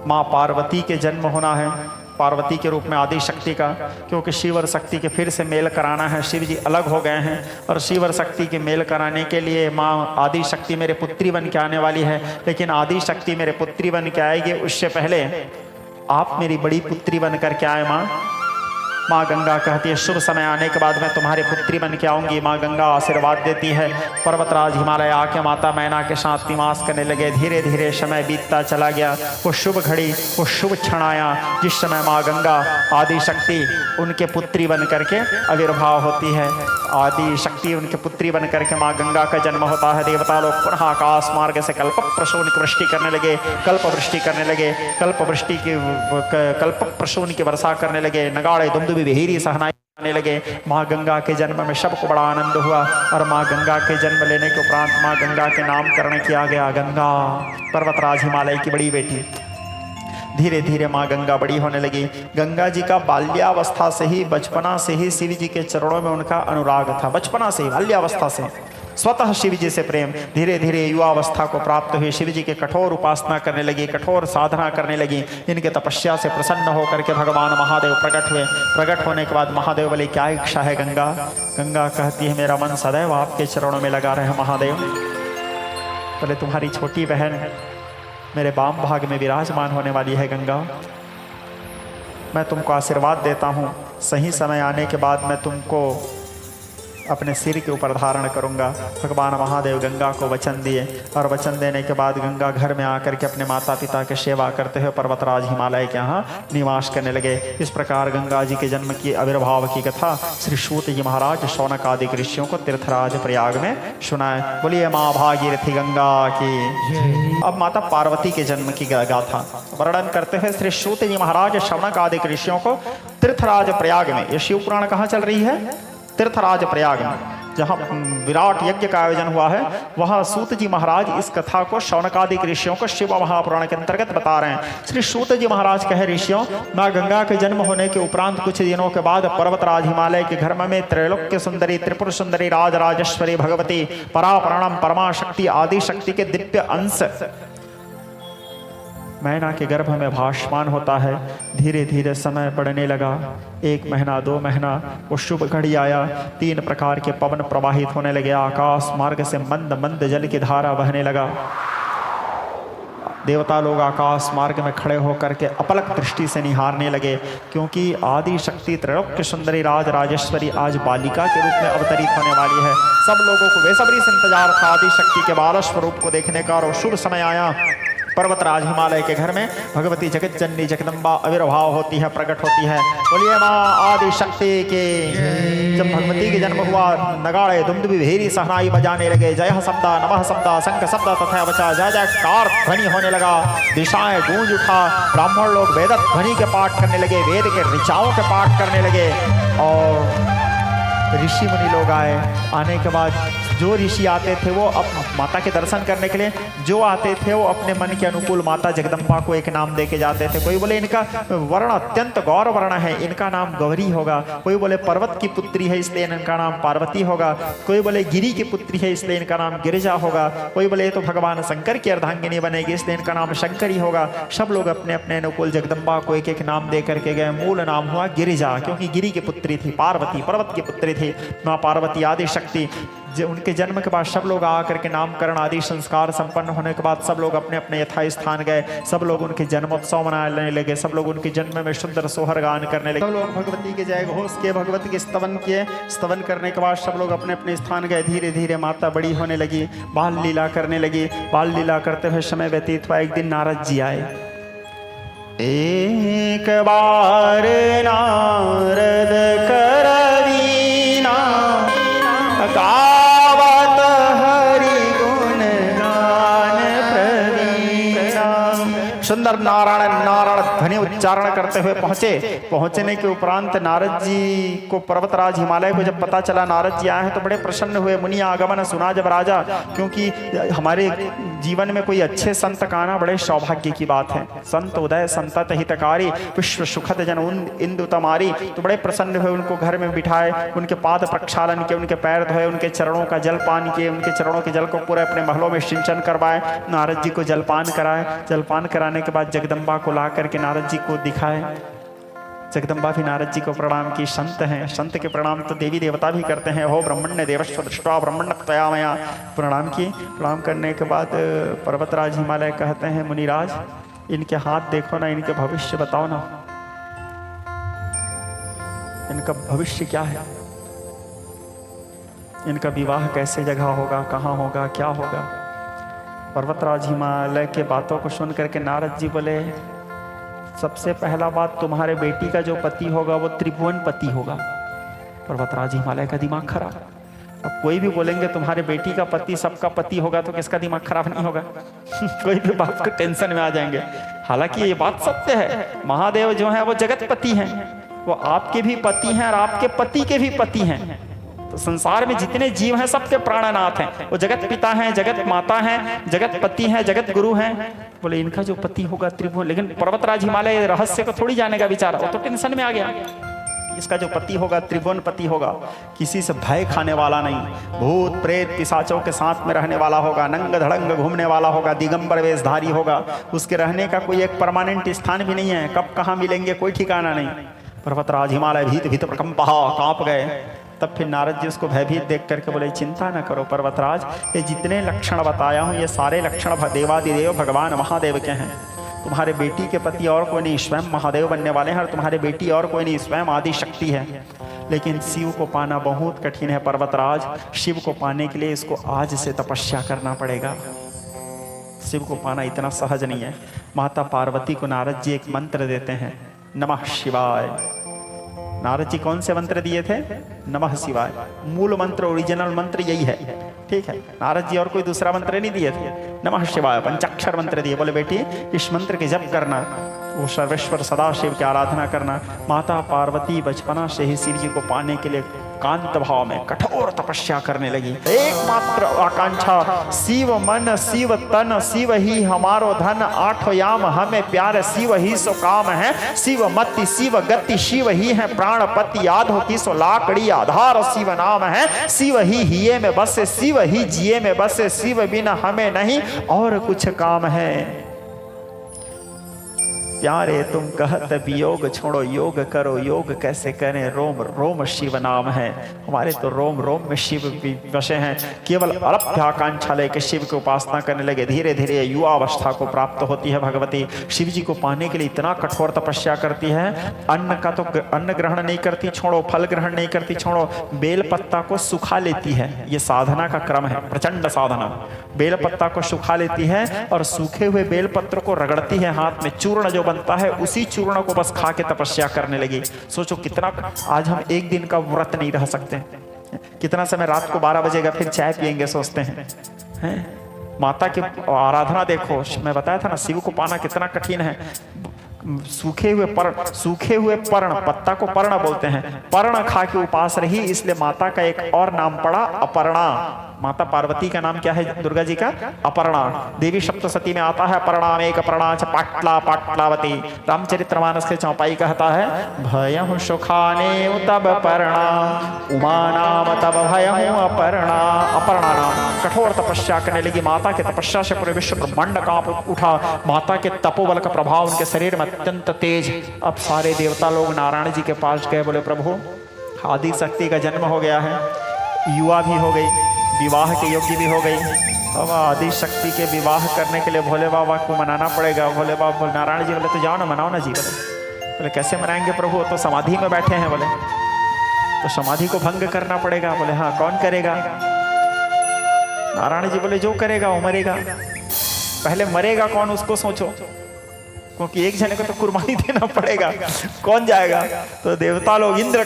Speaker 1: माँ पार्वती के जन्म होना है, पार्वती के रूप में आदि शक्ति का, क्योंकि शिव और शक्ति के फिर से मेल कराना है। शिव जी अलग हो गए हैं और शिव और शक्ति के मेल कराने के लिए माँ आदि शक्ति मेरे पुत्री बन के आने वाली है। लेकिन आदि शक्ति मेरे पुत्री बन के आएगी उससे पहले आप मेरी बड़ी पुत्री बन करके आए माँ। माँ गंगा कहती है शुभ समय आने के बाद मैं तुम्हारी पुत्री बन के आऊंगी। माँ गंगा आशीर्वाद देती है। पर्वतराज हिमालय आके माता मैना के साथ निवास करने लगे। धीरे धीरे समय बीतता चला गया। वो शुभ घड़ी, वो शुभ क्षण आया जिस समय माँ गंगा आदि शक्ति उनके पुत्री बन करके आविर्भाव होती है। आदि शक्ति उनके पुत्री बन करके माँ गंगा का जन्म होता है। देवता लोग पुनः आकाश मार्ग से कल्प प्रसून की वृष्टि करने लगे, कल्प वृष्टि करने लगे, कल्प वृष्टि की कल्प प्रसून की वर्षा करने लगे। नगाड़े दुमदुबी बिहेरी सहनाई आने लगे। माँ गंगा के जन्म में सबको बड़ा आनंद हुआ और माँ गंगा के जन्म लेने के उपरांत माँ गंगा के नामकरण किया गया गंगा, पर्वतराज हिमालय की बड़ी बेटी। धीरे धीरे माँ गंगा बड़ी होने लगी। गंगा जी का बाल्यावस्था से ही, बचपना से ही शिव जी के चरणों में उनका अनुराग था। बचपना से ही, बाल्यावस्था से स्वतः शिव जी से प्रेम। धीरे धीरे युवावस्था को प्राप्त हुए शिव जी के कठोर उपासना करने लगी, कठोर साधना करने लगी। इनके तपस्या से प्रसन्न होकर के भगवान महादेव प्रकट हुए। प्रकट होने के बाद महादेव बोले क्या इच्छा है गंगा? गंगा कहती है मेरा मन सदैव आपके चरणों में लगा रहे महादेव। बोले तुम्हारी छोटी बहन मेरे वाम भाग में विराजमान होने वाली है गंगा। मैं तुमको आशीर्वाद देता हूँ, सही समय आने के बाद मैं तुमको अपने सिर के ऊपर धारण करूंगा। भगवान महादेव गंगा को वचन दिए और वचन देने के बाद गंगा घर में आकर के अपने माता पिता की सेवा करते हुए पर्वतराज हिमालय के यहाँ निवास करने लगे। इस प्रकार गंगा जी के जन्म की आविर्भाव की कथा श्री सूत जी महाराज शौनक आदि ऋषियों को तीर्थराज प्रयाग में सुनाए। बोलिए माँ भागीरथी गंगा की। अब माता पार्वती के जन्म की गाथा वर्णन करते हुए श्री सूत जी महाराज शौनक आदि ऋषियों को तीर्थराज प्रयाग में, ये शिव पुराण कहाँ चल रही है? तीर्थराज प्रयाग में, जहाँ विराट यज्ञ का आयोजन हुआ है, वहाँ सूत जी महाराज इस कथा को शौनकादि ऋषियों को शिव महापुराण के अंतर्गत बता रहे हैं। श्री सूत जी महाराज कहे ऋषियों, माँ गंगा के जन्म होने के उपरांत कुछ दिनों के बाद पर्वतराज हिमालय के घर में त्रैलोक्य सुंदरी, त्रिपुर सुंदरी, राजराजेश्वरी भगवती पराप्राणम परमा शक्ति आदि शक्ति के दिव्य अंश मैना के गर्भ में भासमान होता है। धीरे धीरे समय बढ़ने लगा। 1 महीना, 2 महीना, वो शुभ घड़ी आया। 3 प्रकार के पवन प्रवाहित होने लगे। आकाश मार्ग से मंद मंद जल की धारा बहने लगा। देवता लोग आकाश मार्ग में खड़े होकर के अपलक दृष्टि से निहारने लगे, क्योंकि आदि शक्ति त्रैलोक्य सुंदरी राज राजेश्वरी आज बालिका के रूप में अवतरित होने वाली है। सब लोगों को बेसब्री से इंतजार था आदि शक्ति के बाल स्वरूप को देखने का। और शुभ समय आया। पर्वतराज हिमालय के घर में भगवती जगत जननी जगदम्बा आविर्भाव होती है, प्रकट होती है। बोलिए माँ आदि शक्ति के। जब भगवती के जन्म हुआ, नगाड़े दुमदुबी भेरी सहनाई बजाने लगे। जय शब्द, नमः शब्द, शंख शब्द तथा बचा जय जयकार ध्वनि होने लगा। दिशाएं गूंज उठा। ब्राह्मण लोग वेद ध्वनि के पाठ करने लगे, वेद के ऋचाओं के पाठ करने लगे। और ऋषि मुनि लोग आए। आने के बाद जो ऋषि आते थे वो अब माता के दर्शन करने के लिए जो आते थे वो अपने मन के अनुकूल माता जगदम्बा को एक नाम दे के जाते थे। कोई बोले इनका वर्ण अत्यंत गौर वर्ण है, इनका नाम गौरी होगा। कोई बोले पर्वत की पुत्री है इसलिए इनका नाम पार्वती होगा। कोई बोले गिरी की पुत्री है इसलिए इनका नाम गिरिजा होगा। कोई बोले तो भगवान शंकर की अर्धांगिनी बनेगी इसलिए इनका नाम शंकरी होगा। सब लोग अपने अपने अनुकूल जगदम्बा को एक एक नाम दे करके गए। मूल नाम हुआ गिरिजा, क्योंकि गिरी की पुत्री थी। पार्वती पर्वत की पुत्री थी। माँ पार्वती आदि शक्ति। उनके जन्म के बाद सब लोग आकर के नामकरण आदि संस्कार संपन्न होने के बाद सब लोग अपने अपने यथा स्थान गए। सब लोग उनके जन्मोत्सव मनाने लगे। सब लोग उनके जन्म में सुंदर सोहर गान करने लगे। सब लोग भगवती के जय घोष किए, भगवती के स्तवन किए। स्तवन करने के बाद सब लोग अपने अपने स्थान गए। धीरे धीरे माता बड़ी होने लगी, बाल लीला करने लगी। बाल लीला करते हुए समय व्यतीत हुआ। एक दिन नारद जी आए। एक बार नारद करवीना गावत हरि गुण गान प्रवीणा। सुंदर नारायण नारायण ध्वनि उच्चारण करते हुए पहुंचने के उपरांत नारद जी को पर्वतराज हिमालय को जब पता चला नारद जी आए हैं तो बड़े प्रसन्न हुए। मुनि आगमन सुना जब राजा, क्योंकि हमारे जीवन में कोई अच्छे संत का आना बड़े सौभाग्य की बात है। संत उदय संतत हितकारी विश्व सुखद जन इंदु तमारी। तो बड़े प्रसन्न हुए, उनको घर में बिठाए, उनके पाद प्रक्षालन किए, उनके पैर धोए, उनके चरणों का जलपान किए, उनके चरणों के जल को पूरे अपने महलों में सिंचन करवाए, नारद जी को जलपान कराए। जलपान कराने के बाद जगदम्बा को ला करके नारद जी को दिखाए। जगदम्बा भी नारद जी को प्रणाम की। संत हैं, संत के प्रणाम तो देवी देवता भी करते हैं। हो ब्रह्मण्य देवस्व दृष्टा ब्रह्मण्य तयामया, प्रणाम की। प्रणाम करने के बाद पर्वतराज हिमालय कहते हैं मुनिराज इनके हाथ देखो ना, इनके भविष्य बताओ ना, इनका भविष्य क्या है, इनका विवाह कैसे जगह होगा, कहाँ होगा, क्या होगा। पर्वतराज हिमालय के बातों को सुन करके नारद जी बोले सबसे पहला बात तुम्हारे बेटी का जो पति होगा वो त्रिभुवन पति होगा। पर्वतराज हिमालय का दिमाग खराब। अब कोई भी बोलेंगे तुम्हारे बेटी का पति सबका पति होगा तो किसका दिमाग खराब नहीं होगा। कोई भी बात को टेंशन में आ जाएंगे। हालांकि ये बात सत्य है, महादेव जो है वो जगत पति हैं, वो आपके भी पति हैं और आपके पति के भी पति हैं। तो संसार में जितने जीव हैं सबके प्राणनाथ हैं। वो जगत पिता हैं, जगत माता हैं, जगत पति हैं, जगत गुरु हैं। बोले इनका जो पति होगा त्रिभुवन। लेकिन पर्वतराज हिमालय रहस्य को थोड़ी जाने का विचार, वो तो टेंशन में आ गया। इसका जो पति होगा त्रिभुवन पति होगा, किसी से भय खाने वाला नहीं, भूत प्रेत पिशाचों के साथ में रहने वाला होगा, नंग धड़ंग घूमने वाला होगा, दिगंबर वेशधारी होगा। उसके रहने का कोई एक परमानेंट स्थान भी नहीं है, कब कहाँ मिलेंगे कोई ठिकाना नहीं। पर्वतराज हिमालय भीत भीत प्रकंपा कांप गए। तब फिर नारद जी उसको भयभीत देख करके बोले चिंता न करो पर्वतराज, ये जितने लक्षण बताया हूँ ये सारे लक्षण देवादिदेव भगवान महादेव के हैं। तुम्हारे बेटी के पति और कोई नहीं, स्वयं महादेव बनने वाले हैं, और तुम्हारे बेटी और कोई नहीं, स्वयं आदि शक्ति है। लेकिन शिव को पाना बहुत कठिन है पर्वतराज। शिव को पाने के लिए इसको आज से तपस्या करना पड़ेगा। शिव को पाना इतना सहज नहीं है। माता पार्वती को नारद जी एक मंत्र देते हैं, नमः शिवाय। नारद जी कौन से मंत्र दिए थे? नमः शिवाय। मूल मंत्र, ओरिजिनल मंत्र यही है, ठीक है। नारद जी और कोई दूसरा मंत्र नहीं दिए थे। नमः शिवाय पंचाक्षर मंत्र दिए। बोले बेटी इस मंत्र के जप करना, वो सर्वेश्वर सदाशिव की आराधना करना। माता पार्वती बचपना से ही शिव जी को पाने के लिए कांत भाव में कठोर तपस्या करने लगी। एकमात्र आकांक्षा शिव मन शिव तन शिव ही हमारो धन, आठों याम हमें प्यार शिव ही सो काम है। शिव मति शिव गति शिव ही है प्राणपति, याद होती सो लाकड़ी आधार शिव नाम है। शिव ही हिये में बसे शिव ही जिये में बसे, शिव बिना हमें नहीं और कुछ काम है। प्यारे तुम कहत वियोग छोड़ो योग करो, योग कैसे करें रोम रोम शिव नाम है। हमारे तो रोम रोम में शिव बसे हैं। केवल अलभ्य आकांक्षा लेकर शिव की उपासना करने लगे। धीरे धीरे युवा अवस्था को प्राप्त होती है भगवती। शिव जी को पाने के लिए इतना कठोर तपस्या करती है। अन्न का तो अन्न ग्रहण नहीं करती छोड़ो, फल ग्रहण नहीं करती छोड़ो, बेल पत्ता को सुखा लेती है। ये साधना का क्रम है, प्रचंड साधना। बेल पत्ता को सुखा लेती है और सूखे हुए बेल पत्र को रगड़ती है हाथ में। चूर्ण जो बनता है उसी चूर्ण को बस खा के तपस्या करने लगी। सोचो कितना, आज हम एक दिन का व्रत नहीं रह सकते। कितना समय रात को 12 बजेगा फिर चाय पिएंगे सोचते हैं। माता की आराधना देखो, मैं बताया था ना शिव को पाना कितना कठिन है। सूखे हुए पर्ण, पत्ता को पर्ण बोलते हैं, पर्ण खा के उपास रही, इसलिए माता का एक और नाम पड़ा अपर्णा। माता पार्वती का नाम क्या है दुर्गा जी का? अपर्णा। देवी सप्तशती में आता है अपर्णा में एक अपर्णा च पाटला पाटलावती। रामचरितमानस के चौपाई कहता है भयहु सुखाने तब पर्णा, उमा नाम तब भयहु अपर्णा। अपर्णा नाम कठोर तपस्या करने लगी। माता के तपस्या से पूरे विश्व ब्रह्मांड कांप उठा। माता के तपोबल का प्रभाव उनके शरीर में अत्यंत तेज। अब सारे देवता लोग नारायण जी के पास गए, बोले प्रभु आदि शक्ति का जन्म हो गया है, युवा भी हो गई, विवाह के योग्य भी हो गई। अब आदि शक्ति के विवाह करने के लिए भोले बाबा को मनाना पड़ेगा। भोले बाबा नारायण जी बोले तो जाओ ना मनाओ ना जी। बोले कैसे मनाएंगे प्रभु, तो समाधि में बैठे हैं। बोले तो समाधि को भंग करना पड़ेगा। बोले हाँ कौन करेगा? नारायण जी बोले जो करेगा वो मरेगा। पहले मरेगा कौन उसको सोचो। क्योंकि एक जने को तो कुर्बानी देना पड़ेगा, कौन जाएगा। तो देवता लोग इंद्र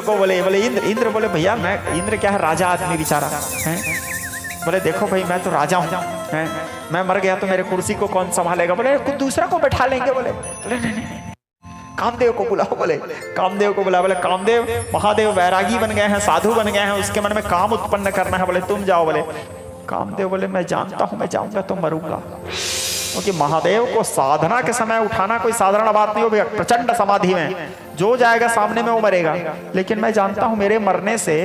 Speaker 1: को बोले इंद्र बोले भैया मैं, इंद्र क्या है, राजा आदमी बेचारा है, बोले देखो भाई मैं तो राजा हूँ, मैं मर गया तो मेरे कुर्सी को कौन संभालेगा, बोले कुछ दूसरा को बैठा लेंगे। बोले नहीं, कामदेव को बुलाओ, बोले कामदेव को बुला, बोले कामदेव महादेव वैरागी बन गए हैं, साधु बन गए हैं, उसके मन में काम उत्पन्न करना है, बोले तुम जाओ। बोले कामदेव बोले मैं जानता हूं मैं जाऊंगा तो मरूंगा, क्योंकि महादेव को साधना के समय उठाना कोई साधारण बात नहीं हो, प्रचंड समाधि में जो जाएगा सामने में वो मरेगा, लेकिन मैं जानता हूं मेरे मरने से,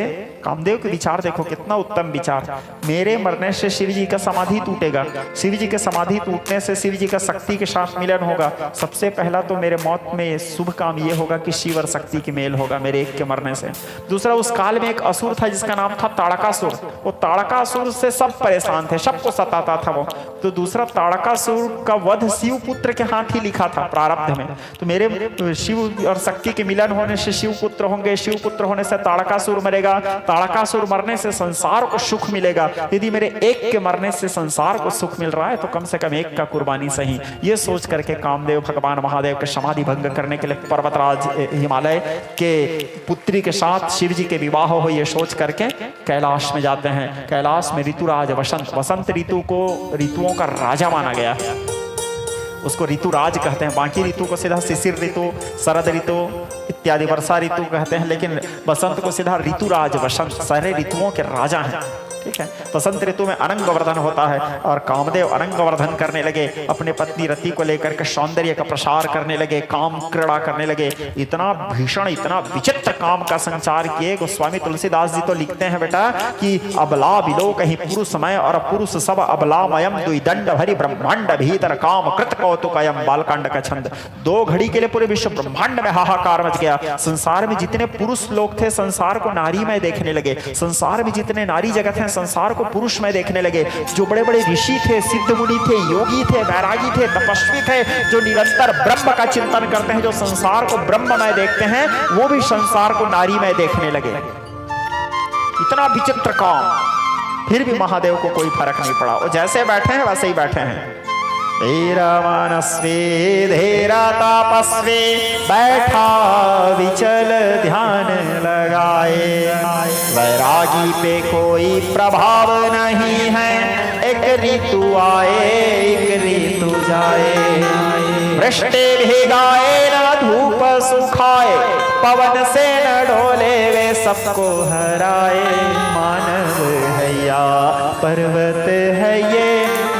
Speaker 1: कामदेव के विचार देखो कितना उत्तम विचार, मेरे मरने से शिव जी का समाधि टूटेगा, शिव जी के समाधि टूटने से शिव जी का शक्ति के साथ मिलन होगा। सबसे पहला तो मेरे मौत में शुभ काम ये होगा कि शिव और शक्ति की मेल होगा मेरे एक के मरने से। दूसरा, उस काल में एक असुर था जिसका नाम था ताड़कासुर, वो ताड़कासुर से सब परेशान थे, सबको सताता था वो। तो दूसरा, ताड़कासुर का वध शिव पुत्र के हाथ ही लिखा था प्रारब्ध में, तो मेरे शिव और शक्ति के मिलन होने से शिव पुत्र होंगे, शिव पुत्र होने से ताड़कासुर मरेगा, ताड़कासुर मरने से संसार को सुख मिलेगा। यदि मेरे एक के मरने से संसार को सुख मिल रहा है तो कम से कम एक का कुर्बानी सही। ये सोच करके कामदेव भगवान महादेव के समाधि भंग करने के लिए पर्वतराज हिमालय के पुत्री के साथ शिव जी के विवाह हो, ये सोच करके कैलाश में जाते हैं। कैलाश में ऋतुराज वसंत ऋतु को ऋतुओं का राजा माना गया, उसको ऋतुराज कहते हैं। बाकी ऋतु को सीधा शिशिर ऋतु, शरद ऋतु इत्यादि वर्षा ऋतु कहते हैं, लेकिन बसंत को सीधा ऋतुराज, वसंत सारे ऋतुओं के राजा हैं। ठीक है, बसंत ऋतु में अनंग वर्धन होता है और कामदेव अनंग वर्धन करने लगे, अपने पत्नी रति को लेकर के सौंदर्य का प्रसार करने लगे, काम क्रीड़ा करने लगे। इतना भीषण इतना विचित्र काम का संचार किए। गोस्वामी तुलसीदास जी तो लिखते हैं बेटा कि अबला बिलो कहीं पुरुषमय और पुरुष सब अबलामयम द्विदंड भरी ब्रह्मांड भीतर काम कृत कौतुकयम बालकांड का छंद। 2 घड़ी के लिए पूरे विश्व ब्रह्मांड में हाहाकार मच गया। संसार में जितने पुरुष लोग थे संसार को नारी में देखने लगे, संसार में जितने नारी जगत है संसार को पुरुष में देखने लगे। जो बड़े बड़े ऋषि थे, सिद्ध मुनि थे, योगी थे, वैरागी थे, तपस्वी थे, जो निरंतर ब्रह्म का चिंतन करते हैं, जो संसार को ब्रह्म में देखते हैं, वो भी संसार को नारी में देखने लगे। इतना विचित्र काम, फिर भी महादेव को कोई फर्क नहीं पड़ा, वो जैसे बैठे हैं वैसे ही बैठे हैं। धीरा मनस्वी धीरा तापस्वी बैठा विचल ध्यान लगाए, वैरागी पे कोई प्रभाव नहीं है, एक ऋतु आए एक ऋतु जाए, वृष्टि भिगाए न धूप सुखाए, पवन से न डोले वे सबको हराए। मानव है या पर्वत है ये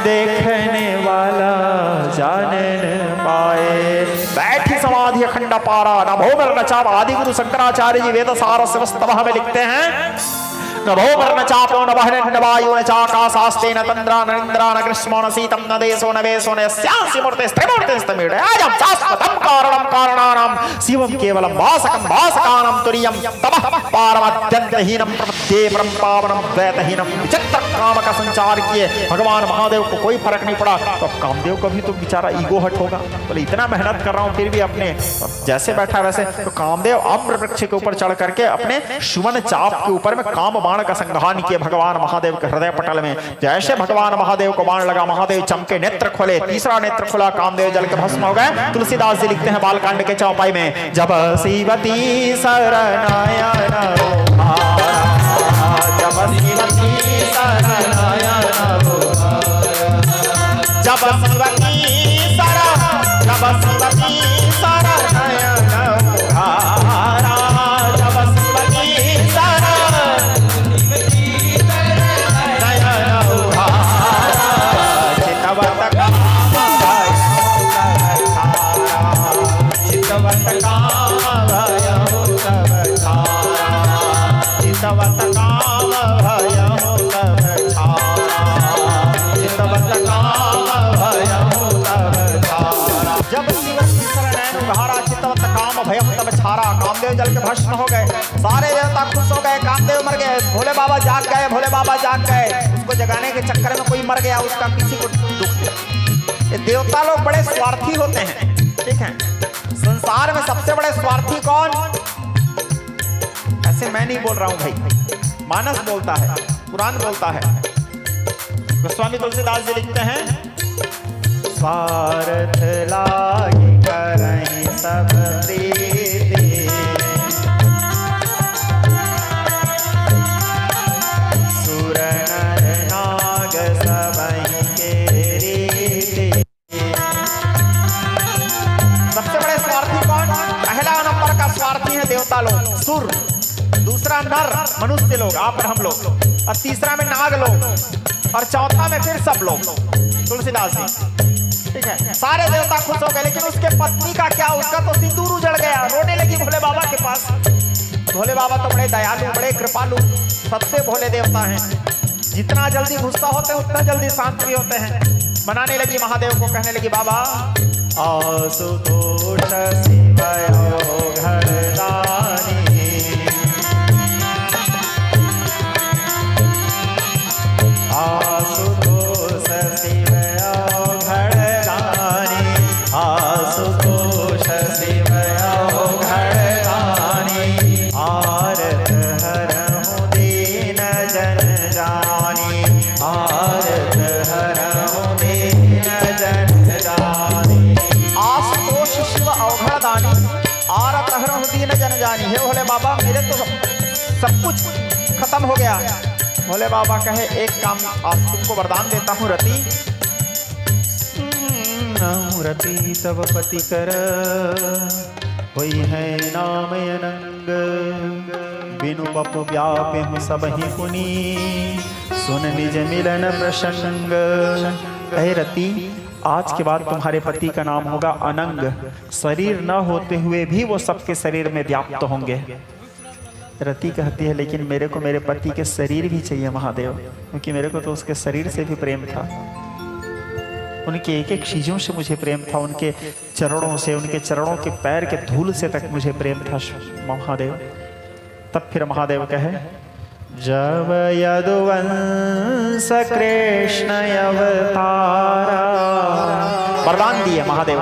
Speaker 1: देखने वाला जान न पाए। बैठी समाधि अखंड पारा नभो मरण चाप। आदि गुरु शंकराचार्य जी वेद सार स्तवः में लिखते हैं, नभो मरण चापो न बहन वायु न चाकाशास्ते न तंद्रा न इंद्रा न ग्रीष्मो न शीतम न देशो न वेशो न स्यासि मूर्ते स्त्रिमूर्ते स्तमीड आयं शाश्वतं कारणं कारणानां शिवं केवलं वासकं वासकानां तुर्यं तमः पारमत्यन्तहीनं प्रपद्ये परं पावनं द्वैतहीनं। विचित्र काम का संचार किए भगवान महादेव को कोई फर्क नहीं पड़ा। तो अब कामदेव को भी तो बेचारा ईगो हट होगा, बोले इतना मेहनत कर रहा हूँ फिर भी अपने जैसे बैठा वैसे। तो कामदेव आम्र वृक्ष के ऊपर चढ़ करके अपने सुमन चाप के ऊपर में काम बाण का संघान किए भगवान महादेव के हृदय पटल में। जैसे भगवान महादेव को बाण लगा, महादेव चमके, नेत्र खोले, तीसरा नेत्र खुला, कामदेव जल के भस्म हो गए। तुलसीदास जी लिखते हैं बालकांड के चौपाई में, जब शिवती शरणाया जब शिवती शरणाया जब शिवती शरणाया कामदेव जल के भस्म हो गए, सारे देवता खुश हो गए, कामदेव मर गए, भोले बाबा जाग गए, भोले बाबा जाग गए। उसको जगाने के चक्कर में कोई मर गया, उसका किसी को दुख। ये देवता लोग बड़े स्वार्थी होते हैं, ठीक है। संसार में सबसे बड़े स्वार्थी कौन? ऐसे मैं नहीं बोल रहा हूं भाई, मानस बोलता है, पुराण बोलता है। गोस्वामी तुलसीदास जी लिखते हैं, स्वार्थ लागे करहीं सब प्रीति। सुर नर नाग सबहि के रीति। सबसे बड़े स्वार्थी कौन? पहला नंबर का स्वार्थी है देवता लोग, सुर। दूसरा नर मनुष्य लोग, आप और हम लोग, और तीसरा में नाग लोग, और चौथा में फिर सब लोग, तुलसीदास जी। ठीक है, सारे देवता खुश हो गए, लेकिन उसके पत्नी का क्या? उसका तो सिंदूर उजड़ गया। रोने लगी भोले बाबा के पास। भोले बाबा तो बड़े दयालु, बड़े कृपालु, सबसे भोले देवता हैं। जितना जल्दी गुस्सा होते हैं उतना जल्दी शांत भी होते हैं। मनाने लगी महादेव को, कहने लगी बाबा आशुतोष शिवयो घरदानी। आशुतोष शिवयो घरदानी। आशुतोष शिवयो घरदानी। आरत हरहु दीन जन जानी। आरत हरहु दीन जन जानी। आशुतोष शिव अवघड़दानी। आरत हरहु दीन जन जानी। हे भोले बाबा, मेरे तो सब कुछ खत्म हो गया। भोले बाबा कहे एक काम आज तुमको वरदान देता हूँ रति। रति तब पति कर होई है नाम अनंग। बिनु बपु व्यापे हूँ सब ही पुनी। सुन निज मिलन प्रसंग। कहे रति, आज के बाद तुम्हारे पति का नाम होगा अनंग। शरीर न होते हुए भी वो सबके शरीर में व्याप्त होंगे। रति कहती है लेकिन मेरे को मेरे पति के शरीर भी चाहिए महादेव, क्योंकि मेरे को तो उसके शरीर से भी प्रेम था। उनके एक एक चीजों से मुझे प्रेम था। उनके चरणों से, उनके चरणों के पैर के धूल से तक मुझे प्रेम था महादेव। तब फिर महादेव कहे जब यदुवंश कृष्ण अवतारा। वरदान दिए महादेव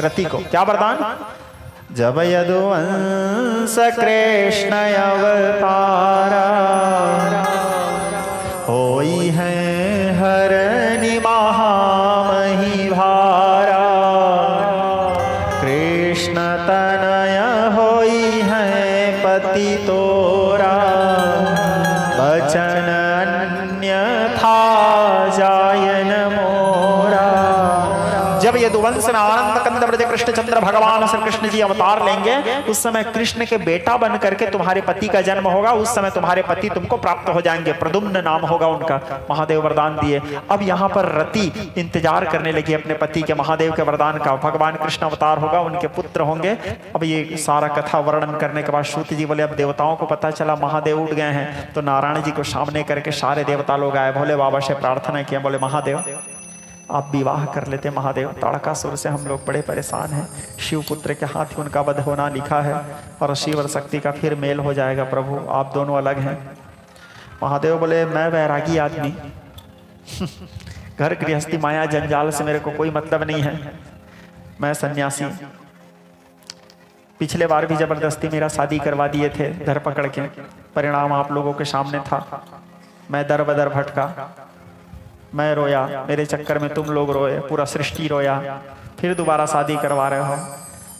Speaker 1: रति को। क्या वरदान? जब यदुवंश कृष्ण अवतारा। होई है हरनि महामहि भारा। कृष्ण तनय होई है पति तोरा। बचन अन्यथा जायन मोरा। जब यदुवंश में आनंद कंद ब्रज कृष्ण चंद्र भगवान श्री कृष्ण जी अवतार लेंगे, उस समय कृष्ण के बेटा बन करके तुम्हारे पति का जन्म होगा। उस समय तुम्हारे पति तुमको प्राप्त हो जाएंगे। प्रद्युम्न नाम होगा उनका। महादेव वरदान दिए। अब यहाँ पर रति इंतजार करने लगी अपने पति के, महादेव के वरदान का। भगवान कृष्ण अवतार होगा, उनके पुत्र होंगे। अब ये सारा कथा वर्णन करने के बाद श्रुति जी बोले अब देवताओं को पता चला महादेव उठ गए हैं, तो नारायण जी को सामने करके सारे देवता लोग आए। भोले बाबा से प्रार्थना किया, बोले महादेव आप विवाह कर लेते। महादेव, ताड़कासुर से हम लोग बड़े परेशान हैं। शिव पुत्र के हाथ ही उनका वध होना लिखा है, और शिव और शक्ति का फिर मेल हो जाएगा। प्रभु आप दोनों अलग हैं। महादेव बोले मैं वैरागी आदमी, घर गृहस्थी माया जंजाल से मेरे को कोई मतलब नहीं है। मैं सन्यासी। पिछले बार भी जबरदस्ती मेरा शादी करवा दिए थे धर पकड़ के। परिणाम आप लोगों के सामने था। मैं दर बदर भटका, मैं रोया, मेरे चक्कर में तुम लोग रोए, पूरा सृष्टि रोया। फिर दोबारा शादी करवा रहे हो।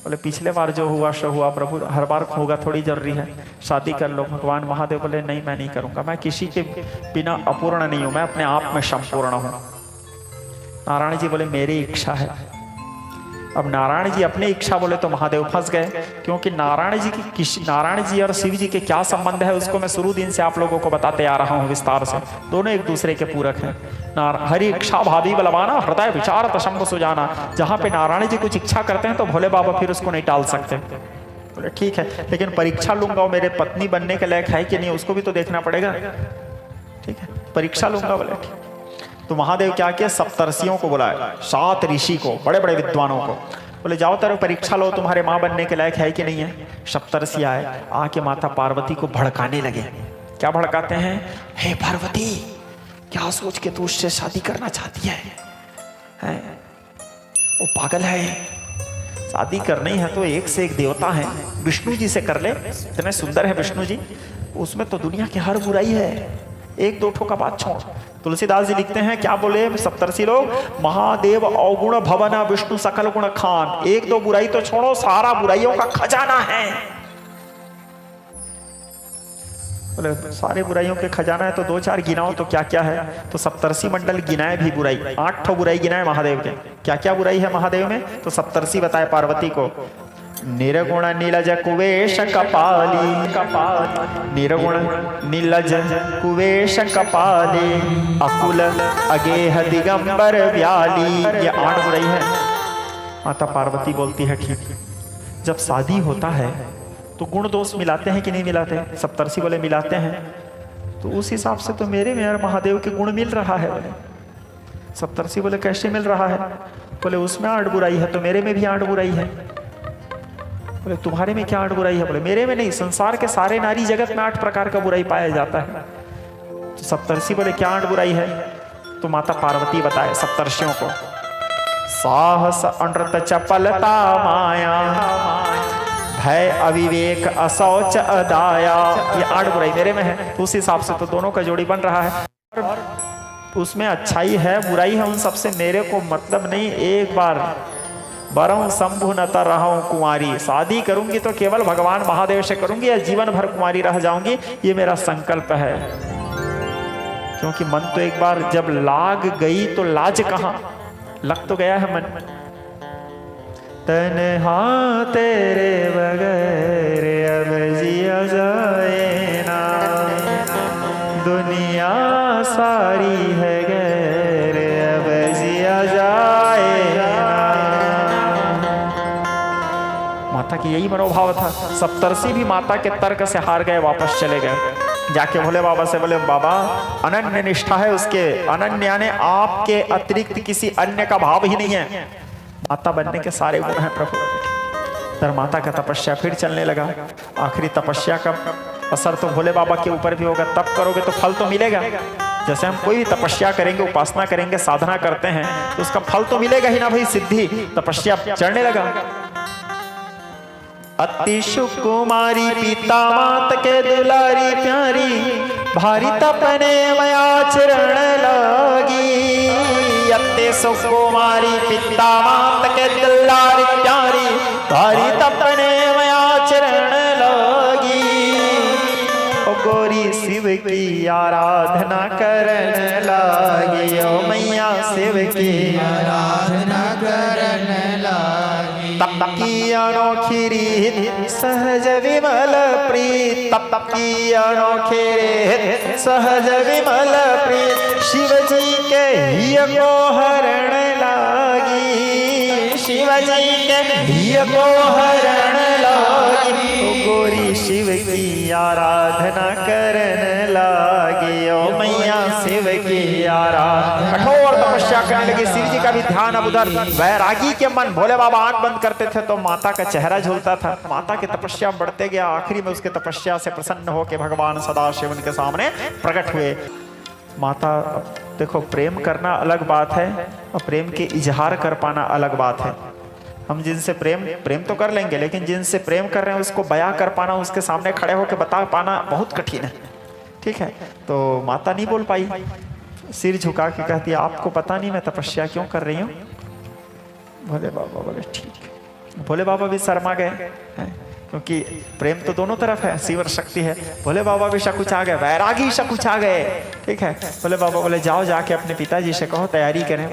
Speaker 1: बोले पिछले बार जो हुआ सो हुआ प्रभु, हर बार होगा थोड़ी जरूरी है, शादी कर लो। भगवान महादेव बोले नहीं मैं नहीं करूंगा, मैं किसी के बिना अपूर्ण नहीं हूं, मैं अपने आप में संपूर्ण हूं। नारायण जी बोले मेरी इच्छा है। अब नारायण जी अपनी इच्छा बोले तो महादेव फंस गए, क्योंकि नारायण जी और शिव जी के क्या संबंध है उसको मैं शुरू दिन से आप लोगों को बताते आ रहा हूं विस्तार से। दोनों एक दूसरे के पूरक हैं। हरि इच्छा भावी बलवाना, हृदय विचार तशंभ सुजाना। जहां पे नारायण जी कुछ इच्छा करते हैं तो भोले बाबा फिर उसको नहीं टाल सकते। बोले ठीक है, लेकिन परीक्षा लूंगा वो मेरे पत्नी बनने के लायक है कि नहीं उसको भी तो देखना पड़ेगा। ठीक है, परीक्षा लूंगा। बोले ठीक। तो महादेव क्या किया, सप्तर्षियों को बुलाया, 7 ऋषि को, बड़े बड़े विद्वानों को। बोले जाओ तेरे परीक्षा लो, तुम्हारे माँ बनने के लायक है कि नहीं है। सप्तर्षि आए, आके माता पार्वती को भड़काने लगे। क्या भड़काते हैं, हे पार्वती क्या सोच के तू उससे शादी करना चाहती है? वो पागल है, शादी करनी है तो एक से एक देवता है, विष्णु जी से कर ले, इतने सुंदर है विष्णु जी, उसमें तो दुनिया की हर बुराई है, एक दो ठो का बात छोड़, तुलसीदास जी लिखते हैं, क्या बोले सप्तर्षि लोग, महादेव अवगुण भवन विष्णु सकल गुण खान। एक दो बुराई तो छोड़ो, सारा बुराइयों का खजाना है। बोले सारे बुराइयों के खजाना है तो दो चार गिनाओ तो क्या क्या है। तो सप्तर्षि मंडल गिनाए भी बुराई, 8 बुराई गिनाए महादेव के। क्या क्या बुराई है महादेव में, तो सप्तर्षि बताए पार्वती को, निर्गुण नीलज कुवेश कपाली, निर्गुण नीलज कुवेश कपाली, अकुल अगेह दिगंबर व्याली। ये 8 बुराई है। माता पार्वती बोलती है ठीक। जब शादी होता है तो गुण दोष मिलाते हैं कि नहीं मिलाते? सप्तर्षि बोले मिलाते हैं। तो उस हिसाब से तो मेरे में और महादेव के गुण मिल रहा है। बोले सप्तर्षि बोले कैसे मिल रहा है? बोले उसमें 8 बुराई है तो मेरे में भी 8 बुराई है। बोले तुम्हारे में क्या 8 बुराई है? बोले मेरे में नहीं, संसार के सारे नारी जगत में 8 प्रकार का बुराई पाया जाता है। तो सप्तर्षि बोले क्या 8 बुराई है? तो माता पार्वती बताए सप्तर्षियों को, साहस अनृत चपलता माया, भय अविवेक असौच अदाया। ये 8 बुराई मेरे में है। तो उस हिसाब से तो दोनों का जोड़ी बन रहा है। और उसमें अच्छाई है बुराई है उन सबसे मेरे को मतलब नहीं। एक बार बरहूं शंभु न तर रहूं कुंवारी, शादी करूंगी तो केवल भगवान महादेव से करूंगी या जीवन भर कुंवारी रह जाऊंगी, ये मेरा संकल्प है। क्योंकि मन तो एक बार जब लाग गई तो लाज कहां, लग तो गया है मन। तन्हा तेरे बगैर अब जिया जाए ना, दुनिया सारी है गैर अब जिया जाए ना। माता की यही मनोभाव था। सप्तर्षि भी माता के तर्क से हार गए, वापस चले गए। जाके भोले बाबा से बोले बाबा अनन्य निष्ठा है उसके, अनन्य यानी आपके अतिरिक्त किसी अन्य का भाव ही नहीं है। माता बनने के सारे गुण हैं प्रभु। तर माता का तपस्या फिर चलने लगा। आखिरी तपस्या का असर तो भोले बाबा के ऊपर भी होगा। तप करोगे तो फल तो मिलेगा। जैसे हम कोई भी तपस्या करेंगे, उपासना करेंगे, साधना करते हैं तो उसका फल तो मिलेगा ही ना भाई, सिद्धि। तपस्या चढ़ने लगा। अति सुकुमारी पिता मात के दुलारी प्यारी, भारी तपने मयाचरण लागी। अति सुकुमारी पिता मात के दुलारी प्यारी, भारी तपने मयाचरण लागी। ओ गोरी शिव की आराधना करने लागी, ओ मैया शिव की आराधना करने लागी। तप की अनोखी रीत सहज विमल प्रीत, तप की अनोखी रीत सहज विमल प्रीत, शिव जी के हिय को हरण लागी, शिव जी के हिय को हरण लागी। ओ गोरी शिव की आराधना करने लागी, ओ मैया शिव की आराधना। कठोर तपस्या करने लगी। शिव जी का भी ध्यान अब उधर। वैरागी के मन, भोले बाबा आंख बंद करते थे तो माता का चेहरा झूलता था। माता की तपस्या बढ़ते गया। आखिरी में उसके तपस्या से प्रसन्न होकर भगवान सदाशिव उनके सामने प्रकट हुए। माता देखो, प्रेम करना अलग बात है और प्रेम के इजहार कर पाना अलग बात है। हम जिनसे प्रेम तो कर लेंगे, लेकिन जिनसे प्रेम कर रहे हैं उसको बयां कर पाना, उसके सामने खड़े होकर बता पाना बहुत कठिन है। ठीक है, तो माता नहीं बोल पाई। सिर झुका के कहती है आपको पता नहीं मैं तपस्या क्यों कर रही हूँ? भोले बाबा बोले ठीक। भोले बाबा भी शर्मा गए, क्योंकि प्रेम तो दोनों तरफ है, शिव और शक्ति है। भोले बाबा भी शकुचा गए, वैरागी शकुचा गए। ठीक है, भोले बाबा बोले जाओ जाके अपने पिताजी से कहो तैयारी करें।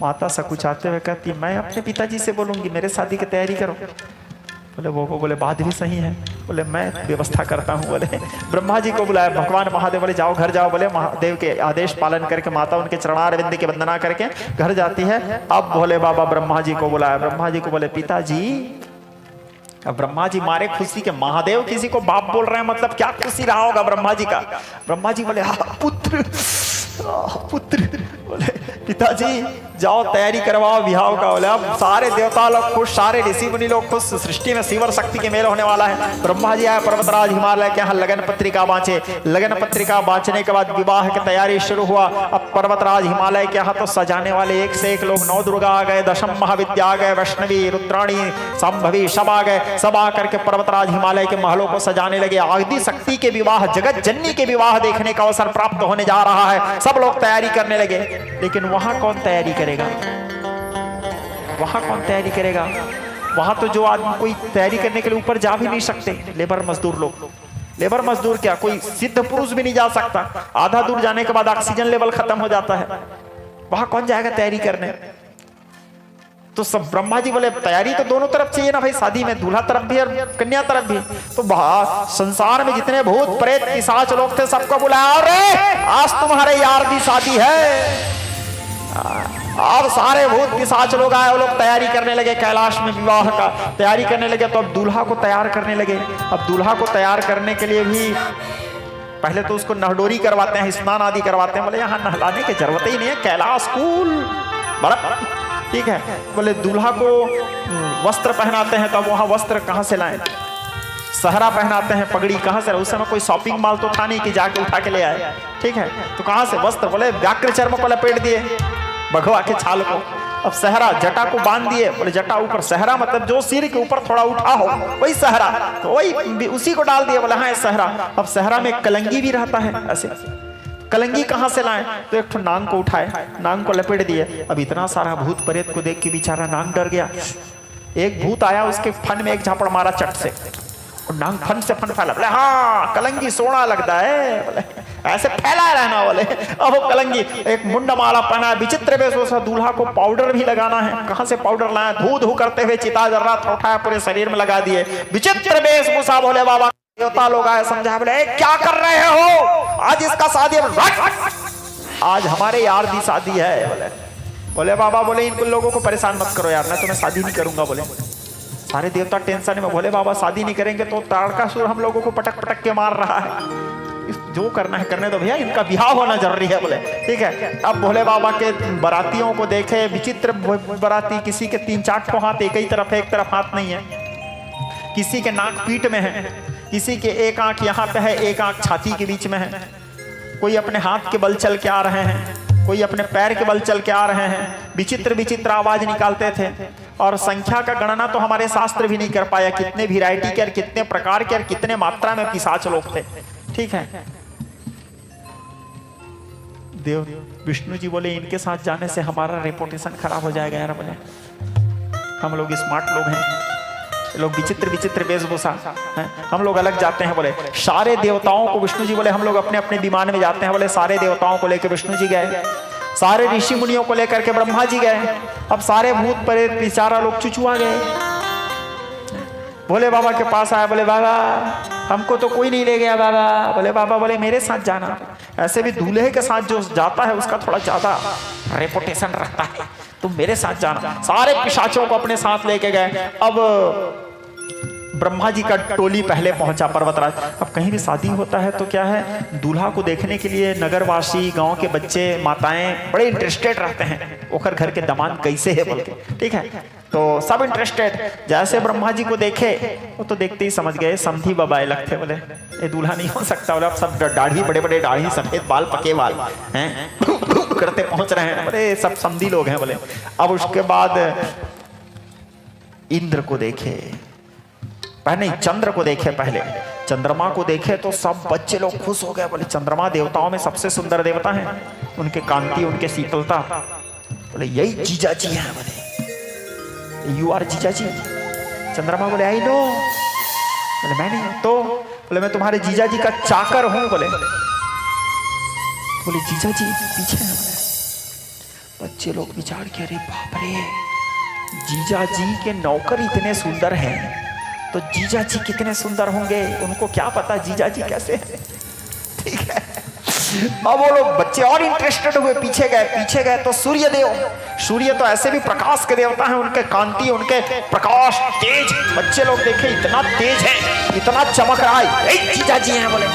Speaker 1: माता सकुचाते हुए कहती मैं अपने पिताजी से बोलूंगी मेरे शादी की तैयारी करो। बोले वो बोले बात भी सही है। बोले मैं व्यवस्था करता हूँ। बोले ब्रह्मा जी को बुलाया, भगवान महादेव बोले जाओ घर जाओ। बोले महादेव के आदेश पालन करके माता उनके चरणारविंद की वंदना करके घर जाती है। अब भोले बाबा ब्रह्मा जी को बुलाया। ब्रह्मा जी को बोले पिताजी। अब ब्रह्मा जी मारे खुशी के, महादेव किसी को बाप बोल रहे हैं, मतलब क्या खुशी रहा होगा ब्रह्मा जी का। ब्रह्मा जी बोले हाँ पुत्र पुत्र। बोले पिताजी जाओ तैयारी करवाओ विवाह का। बोले अब सारे देवता लोग खुश, सारे ऋषि मुनि लोग खुश, सृष्टि में शिवर शक्ति के मेल होने वाला है। ब्रह्मा जी आए पर्वतराज हिमालय के यहाँ, लगन पत्रिका बांचे। लगन पत्रिका बांचने के बाद विवाह की तैयारी शुरू हुआ। अब पर्वतराज हिमालय के यहाँ तो सजाने वाले एक से एक लोग, 9 दुर्गा आ गए, दशम महाविद्या आ गए, वैष्णवी, रुद्राणी, संभवी, सब आ गए। सब आकर के पर्वतराज हिमालय के महलों को सजाने लगे। आदि शक्ति के विवाह, जगत जननी के विवाह देखने का अवसर प्राप्त होने जा रहा है। सब लोग तैयारी करने लगे, लेकिन वहां कौन तैयारी करेगा? वहां कौन तैयारी करेगा? वहां तो जो आदमी कोई तैयारी करने के लिए ऊपर जा भी नहीं सकते, लेबर मजदूर लोग। लेबर मजदूर क्या, कोई सिद्ध पुरुष भी नहीं जा सकता। आधा दूर जाने के बाद ऑक्सीजन लेवल खत्म हो जाता है। वहां कौन जाएगा तैयारी करने? तो सब ब्रह्मा जी बोले तैयारी तो दोनों तरफ चाहिए ना भाई, शादी में दूल्हा तरफ भी और कन्या तरफ भी। तो संसार में जितने भूत प्रेत पिशाच लोग थे सबको बुलाया, अरे आज तुम्हारे यार की शादी है। अब सारे भूत पिशाच लोग आए, वो लोग तैयारी करने लगे कैलाश में विवाह का, तैयारी करने लगे। तो अब दूल्हा को तैयार करने लगे। अब दूल्हा को तैयार करने के लिए भी पहले तो उसको नहडोरी करवाते हैं, स्नान आदि करवाते हैं। बोले यहाँ नहलाने की जरूरत ही नहीं है, कैलाश कूल बड़ा ठीक है। बोले दूल्हा को वस्त्र पहनाते हैं, तो अब वहां वस्त्र कहां से लाएं? सहरा पहनाते हैं, पगड़ी कहां से? उस समय कोई शॉपिंग मॉल तो था नहीं कि जाके उठा के ले आए, ठीक है। तो कहां से वस्त्र? बोले व्याघ्र चर्म को लपेट दिए, बघवा के छाल को। अब सहरा, जटा को बांध दिए। बोले जटा ऊपर, सहरा मतलब जो सिर के ऊपर थोड़ा उठा हो वही सहरा, तो वही उसी को डाल दिया। बोले हाँ सहरा। अब सहरा में कलंगी भी रहता है, ऐसे कलंगी कहां से लाए? तो एक नांग को उठाए, नांग को लपेट दिए। अब इतना सारा भूत प्रेत को देख के बेचारा नांग डर गया। एक भूत आया, उसके फन में एक झापड़ मारा चट से, और नांग फन से फन फैला। बोले हाँ कलंगी सोना लगता है, बोले ऐसे फैला रहना। बोले अब वो कलंगी, एक मुंडा माला पहना, विचित्र वेशभूषा। दूल्हा को पाउडर भी लगाना है। कहां से पाउडर लाया? धू धू करते हुए चिता जर्रा उठाया, पूरे शरीर में लगा दिए। विचित्र वेशभूषा। बोले बाबा देवता लोग आए, समझा। बोले क्या कर रहे हो? आज इसका शादी, आज हमारे यार की शादी है। बोले बाबा, बोले इन लोगों को परेशान मत करो यार, मैं तुम्हें शादी नहीं करूंगा। बोले सारे देवता टेंशन में। बोले बाबा शादी नहीं करेंगे तो तारकासुर हम लोगों को पटक पटक के मार रहा है, जो करना है करने दो भैया, इनका विवाह होना जरूरी है। बोले ठीक है। अब भोले बाबा के बारातियों को देखे, विचित्र बाराती, किसी के 3-4 ठो हाथ एक ही तरफ है, एक तरफ हाथ नहीं है। किसी के नाक पीठ में है, किसी के एक आंख यहाँ पे है, एक आंख छाती के बीच में है। कोई अपने हाथ के बल चल के आ रहे हैं, कोई अपने पैर के बल चल के आ रहे हैं। विचित्र विचित्र आवाज निकालते थे, और संख्या का गणना तो हमारे शास्त्र भी नहीं कर पाया, कितने वैरायटी के और कितने प्रकार के और कितने मात्रा में पिशाच लोग थे, ठीक है। देव विष्णु जी बोले इनके साथ जाने से हमारा रेपुटेशन खराब हो जाएगा यार। बोले हम लोग स्मार्ट लोग हैं, लोग विचित्र विचित्र वेशभूषा हैं, हम लोग अलग जाते हैं। बोले सारे देवताओं को विष्णु जी बोले हम लोग अपने अपने विमान में जाते हैं। बोले सारे देवताओं को लेकर विष्णु जी गए, सारे ऋषि मुनियों को लेकर के ब्रह्मा जी गए। अब सारे भूत प्रेत बेचारा लोग चुचुआ गए। भोले बाबा के पास आया। बोले बाबा हमको तो कोई नहीं ले गया बाबा। बोले बाबा बोले मेरे साथ जाना। ऐसे भी दूल्हे के साथ जो जाता है उसका थोड़ा ज्यादा रेपुटेशन रखता है, तुम मेरे साथ जाना। सारे पिशाचों को अपने साथ लेके गए। अब ब्रह्मा जी का टोली पहले पहुंचा पर्वतराज। अब कहीं भी शादी होता है तो क्या है, दूल्हा को देखने के लिए नगरवासी, गांव के बच्चे, माताएं बड़े इंटरेस्टेड रहते हैं, ओकर घर के दामाद कैसे है बोल के, ठीक है। तो सब इंटरेस्टेड। जैसे ब्रह्मा जी को देखे वो तो देखते ही समझ गए समधी बाबाए लगते। बोले ये दूल्हा नहीं हो सकता। बोले अब सब दाढ़ी, बड़े बड़े दाढ़ी, सफेद बाल, पके बाल हैं करते पहुंच रहे हैं। बोले सब समधी लोग हैं। बोले अब उसके बाद इंद्र को देखे, पहले चंद्र को देखे, पहले चंद्रमा को देखे तो सब बच्चे लोग खुश हो गए। बोले चंद्रमा देवताओं में सबसे सुंदर देवता है, उनके कांति, उनके शीतलता। बोले यही जीजा जी हैं। बोले यू आर जीजा जी। चंद्रमा बोले आई नो। बोले मैं नहीं तो। बोले मैं तुम्हारे जीजा जी का चाकर हूं। बोले जीजा जी पीछे हैं। बच्चे लोग विचार के अरे बाप रे, जीजा जी के नौकर इतने सुंदर हैं तो जीजा जी कितने सुंदर होंगे, उनको क्या पता जीजा जी कैसे हैं, ठीक है। अब वो लोग बच्चे और इंटरेस्टेड हुए, पीछे गए तो सूर्य देव, सूर्य तो ऐसे भी प्रकाश के देवता हैं, उनके कांति, उनके प्रकाश तेज। बच्चे लोग देखे इतना तेज है, इतना चमक रहा है, जीजा जी हैं। बोले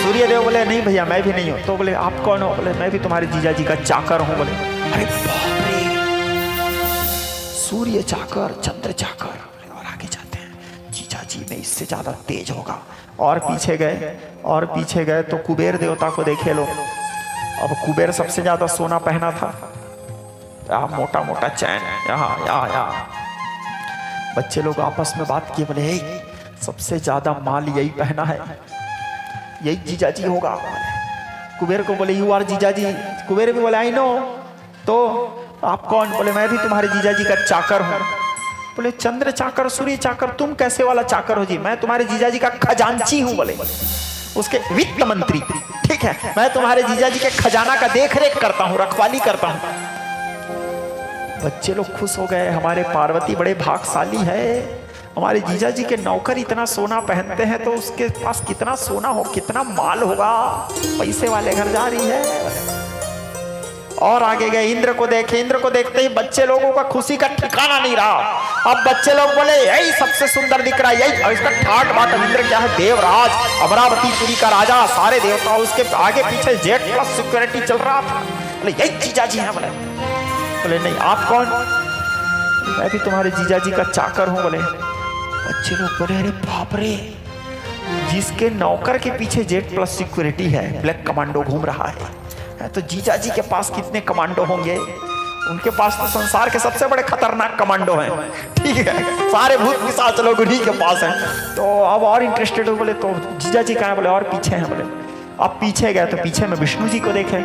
Speaker 1: सूर्यदेव बोले नहीं भैया मैं भी नहीं हूँ। तो बोले आप कौन हो? बोले मैं भी तुम्हारे जीजा जी का चाकर हूँ। बोले अरे बाप रे, सूर्य चाकर चंद्र चाकर। और आगे जाते हैं, जीजा जी में इससे ज्यादा तेज होगा। और पीछे गए, और पीछे गए तो कुबेर देवता को देखे लोग। अब कुबेर सबसे ज्यादा सोना पहना था, मोटा मोटा चैन यहाँ यहाँ यहाँ। बच्चे लोग आपस में बात किए, बोले सबसे ज्यादा माल यही पहना है, यही जीजा जी होगा। कुबेर को बोले यू आर जीजा जी। कुबेर भी बोले आई नो। तो आप कौन? बोले मैं भी तुम्हारे जीजा जी का चाकर हूँ। बोले चंद्र चाकर सूर्य चाकर, तुम कैसे वाला चाकर हो जी? मैं तुम्हारे जीजा जी का खजांची हूँ। बोले उसके वित्त मंत्री। ठीक है, मैं तुम्हारे जीजा जी के खजाना का देख रेख करता हूँ, रखवाली करता हूँ। बच्चे लोग खुश हो गए, हमारे पार्वती बड़े भाग्यशाली है, हमारे जीजा जी के नौकर इतना सोना पहनते हैं तो उसके पास कितना सोना हो, कितना माल होगा, पैसे वाले घर जा रही है। और आगे गए, इंद्र को देखे। इंद्र को देखते ही बच्चे लोगों का खुशी का ठिकाना नहीं रहा। अब बच्चे लोग बोले यही सबसे सुंदर दिख रहा है, यही। और इसका ठाट बाट, इंद्र क्या है, देवराज, अमरावतीपुरी का राजा, सारे देवता, उसके आगे पीछे जेट प्लस सिक्योरिटी चल रहा था। बोले यही जीजा जी हैं। बोले नहीं आप कौन? मैं भी तुम्हारे जीजा जी का चाकर हूं। बोले बच्चे लोग बोले अरे बाप रे, जिसके नौकर के पीछे जेट प्लस सिक्योरिटी है, ब्लैक कमांडो घूम रहा है, तो जीजा जी के पास कितने कमांडो होंगे? उनके पास तो संसार के सबसे बड़े खतरनाक कमांडो हैं। ठीक है, सारे भूत पिशाच लोग उन्हीं के पास हैं। तो अब और इंटरेस्टेड हो। बोले तो जीजा जी कहाँ? बोले और पीछे हैं। बोले अब पीछे गए तो पीछे में विष्णु जी को देखे।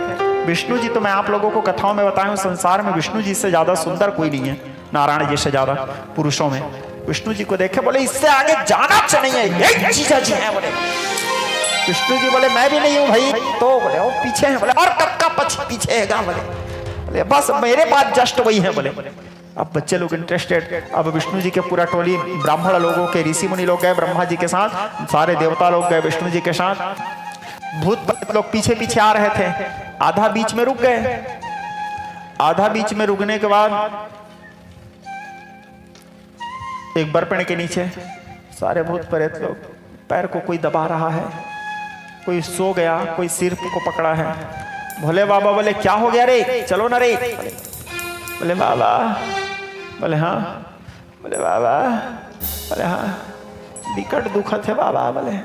Speaker 1: विष्णु जी तो मैं आप लोगों को कथाओं में बताया हूँ, संसार में विष्णु जी से ज्यादा सुंदर कोई नहीं है, नारायण जी से ज्यादा पुरुषों में। विष्णु जी को देखे, बोले इससे आगे जाना चाहिए, यही जीजा जी हैं। बोले विष्णु जी बोले मैं भी नहीं हूं भाई। तो बोले वो पीछे हैं। बोले और कब का पीछे है? बोले बस मेरे पास जस्ट वही है। बोले अब बच्चे लोग इंटरेस्टेड। अब विष्णु जी के पूरा टोली ब्राह्मण लोगों के, ऋषि मुनि लोग गए ब्रह्मा जी के साथ, सारे देवता लोग गए विष्णु जी के साथ। भूत लोग पीछे पीछे आ रहे थे, आधा बीच में रुक गए। आधा बीच में रुकने के बाद एक बरपेड़ के नीचे सारे भूत प्रेत लोग, पैर को कोई दबा रहा है, कोई सो गया, कोई सिर को पकड़ा है। भोले बाबा बोले क्या हो गया रे, चलो ना रे। बोले बाबा। बोले हाँ। बोले बाबा। बोले हाँ विकट दुखद है बाबा। बोले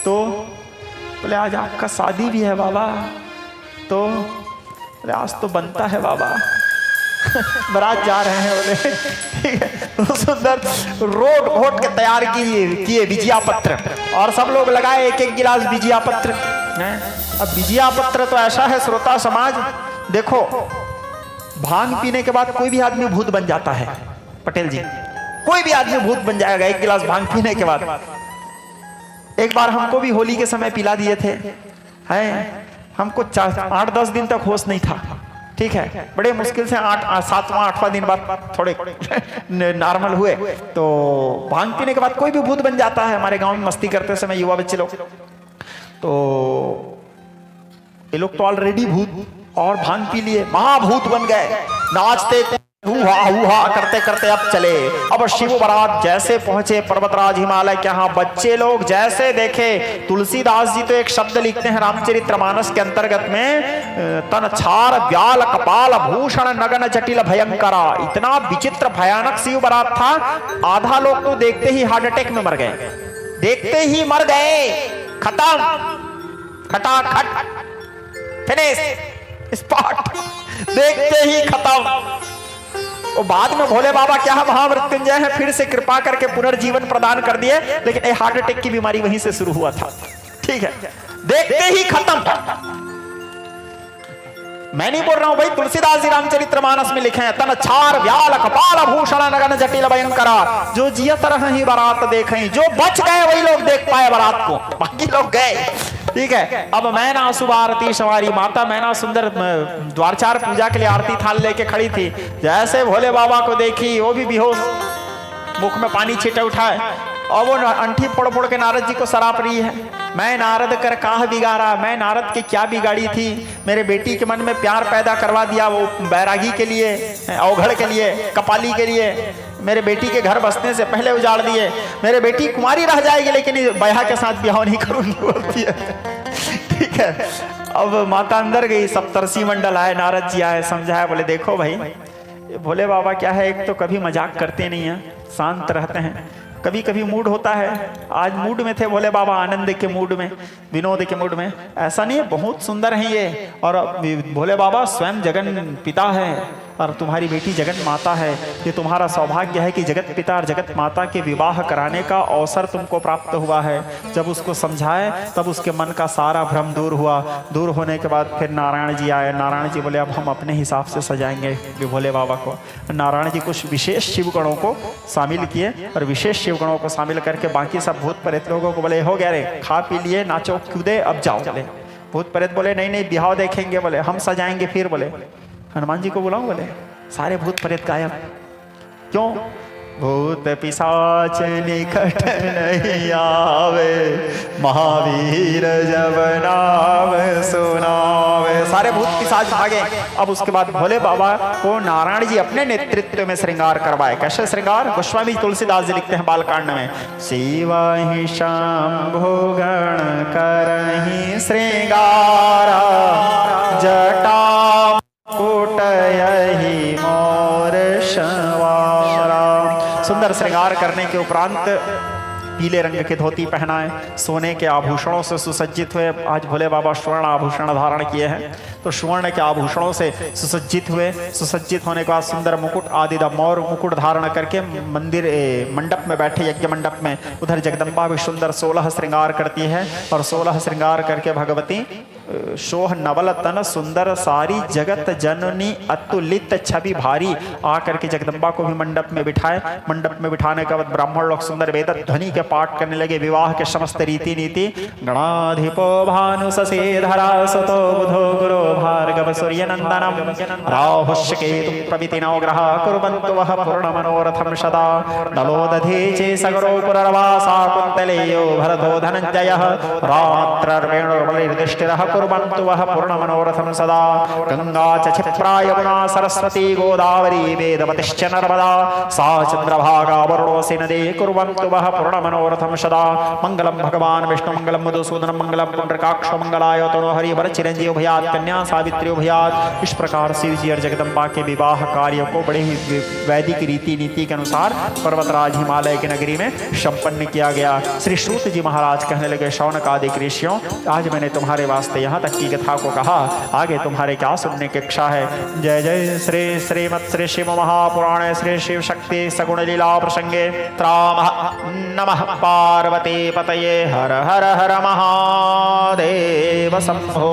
Speaker 1: तो बोले आज आपका शादी भी है बाबा। तो बोले आज तो बनता है बाबा, बारात जा रहे हैं। बोले ठीक है, तो सुंदर रोड घोट के तैयार किए विजया पत्र, और सब लोग लगाए एक एक गिलास विजया पत्र। अब विजया पत्र तो ऐसा है श्रोता समाज, देखो भांग पीने के बाद कोई भी आदमी भूत बन जाता है पटेल जी, कोई भी आदमी भूत बन जाएगा एक गिलास भांग पीने के बाद। एक बार हमको भी होली के समय पिला दिए थे, हैं हमको 8-10 दिन तक होश नहीं था। ठीक है, बड़े मुश्किल से 7वां-8वां दिन बाद थोड़े नॉर्मल हुए। तो भांग पीने के बाद कोई भी भूत बन जाता है। हमारे गांव में मस्ती करते समय युवा बच्चे लोग, तो ये लोग तो ऑलरेडी भूत और भांग पी लिए, महाभूत बन गए, नाचते हुआ करते करते अब चले। अब शिव बारात जैसे पहुंचे पर्वतराज हिमालय के यहाँ, बच्चे लोग जैसे देखे, तुलसीदास जी तो एक शब्द लिखते हैं रामचरितमानस के अंतर्गत में, तन छार व्याल कपाल भूषण नगन जटिल भयंकरा। इतना विचित्र भयानक शिव बारात था, आधा लोग तो देखते ही हार्ट अटैक में मर गए, देखते ही मर गए, खत्म, खटाखट, फिनिश, स्पॉट, देखते ही खत्म। और बाद में भोले बाबा क्या महामृत्युंजय है, फिर से कृपा करके पुनर्जीवन प्रदान कर दिए, लेकिन हार्ट अटैक की बीमारी वहीं से शुरू हुआ था। ठीक है, देखते ही खत्म। मैं नहीं बोल रहा हूं भाई, तुलसीदास जी रामचरितमानस में लिखे हैं, तन छार व्याल कपाल भूषण नगन जटिल भयंकरा। जो जिया तरह ही बारात देखें, जो बच गए वही लोग देख पाए बारात को, बाकी लोग गए। ठीक है, अब मैना शुभ आरती सवारी, माता मैना सुंदर द्वारचार पूजा के लिए आरती थाल लेके खड़ी थी। जैसे भोले बाबा को देखी, वो भी बेहोश, मुख में पानी छींटे उठाए, और वो अंठी फोड़ फोड़ के नारद जी को सराप रही है, मैं नारद कर काह बिगाड़ा, मैं नारद के क्या बिगाड़ी थी, मेरे बेटी के मन में प्यार पैदा करवा दिया, वो बैरागी के लिए, अवघड़ के लिए, कपाली के लिए, मेरे बेटी के घर बसने से पहले उजाड़ दिए, मेरे बेटी कुमारी रह जाएगी लेकिन बया के साथ ब्याह नहीं करूंगी बोलती है। ठीक है, अब माता अंदर गई, सप्तर्षि मंडल आए, नारद जी आए, समझाया, बोले देखो भाई भोले बाबा क्या है, एक तो कभी मजाक करते नहीं हैं, शांत रहते हैं, कभी कभी मूड होता है, आज मूड में थे भोले बाबा, आनंद के मूड में, विनोद के मूड में, ऐसा नहीं है, बहुत सुंदर है ये, और भोले बाबा स्वयं जगन पिता है और तुम्हारी बेटी जगन माता है, ये तुम्हारा सौभाग्य है कि जगत पिता और जगत माता के विवाह कराने का अवसर तुमको प्राप्त हुआ है। जब उसको समझाए तब उसके मन का सारा भ्रम दूर हुआ, दूर होने के बाद फिर नारायण जी आए, नारायण जी बोले अब हम अपने हिसाब से सजाएंगे भोले बाबा को। नारायण जी कुछ विशेष शिवगणों को शामिल किए और विशेष शिवगणों को शामिल करके बाकी सब भूत प्रेत लोगों को बोले हो गया रे, खा पी लिए, नाचो कूदे, अब जाओ। बोले भूत प्रेत बोले नहीं नहीं बिहाव देखेंगे, बोले हम सजाएंगे। फिर बोले हनुमान जी को बुलाओ, बोले सारे भूत प्रेत गायब। क्यों? भूत पिशाच निकट नहीं आवे, महावीर जब नाम सुनावे। सारे भूत पिशाच भागे। अब उसके बाद भोले बाबा को नारायण जी अपने नेतृत्व में श्रृंगार करवाए। कैसे श्रृंगार? गोस्वामी तुलसीदास जी लिखते हैं बालकांड में, शिवा ही शंभु गण करहि श्रृंगारा, जटा कुटयहि मोर शवारा। सुंदर श्रृंगार करने के उपरांत पीले रंग के धोती पहनाए, सोने के आभूषणों से सुसज्जित हुए। आज भोले बाबा स्वर्ण आभूषण धारण किए हैं, तो स्वर्ण के आभूषणों से सुसज्जित हुए। सुसज्जित होने के बाद सुंदर मुकुट आदि मौर मुकुट धारण करके मंदिर मंडप में बैठे, यज्ञ मंडप में। उधर जगदम्बा भी सुंदर 16 श्रृंगार करती है और 16 श्रृंगार करके भगवती शोह नवल तन सुंदर सारी, जगत जननी अतुलित छवि भारी। आकर के जगदम्बा को भी मंडप में बिठाए। मंडप में बिठाने के बाद ब्राह्मण लोग सुंदर वेद ध्वनि के पाठ करने लगे। विवाह के समस्त रीति नीति। गणाधिपो भानु शशिधरा सुतो बुधो गुरो भार्गव सूर्य नंदनम, राहुश्चकेतु प्रभृति नवग्रह कुर्वन्तु वः पूर्ण मनोरथम सदा। नलो दधीचे सगरो पुरर्वासा कुन्तलेयो भरतो धनञ्जयः, रात्रर्वेणुर्बलिर्दिष्टिरः कुर्वन्तु वः पूर्ण मनोरथम सदा। गंगा च क्षिप्रा यमुना सरस्वती गोदावरी वेदवतिश्च नर्मदा, सा चंद्रभागा वरुणोऽसि नदी कुर्वन्तु वः पूर्ण मनोरथम सदा। मंगलम भगवान विष्णु मंगलम मधुसूदन मंगलम पुंडरीकाक्ष मंगलाय तनो हरिवर चिरंजीव भयात कन्या सावित्री भयात। इस प्रकार शिव जी और जगदम्बा के विवाह कार्य को बड़े ही वैदिक रीति नीति के अनुसार पर्वतराज हिमालय की नगरी में संपन्न किया गया। श्री सूत जी महाराज कहने लगे, शौनक आदि ऋषियों, आज मैंने तुम्हारे वास्ते यहाँ तक की कथा को कहा, आगे तुम्हारे क्या सुनने की इच्छा है? जय जय श्री श्रीमत् श्री शिव महापुराणे श्री शिव शक्ति सगुण लीला प्रसंगे नमः पार्वती पतये। हर हर हर महादेव शंभो।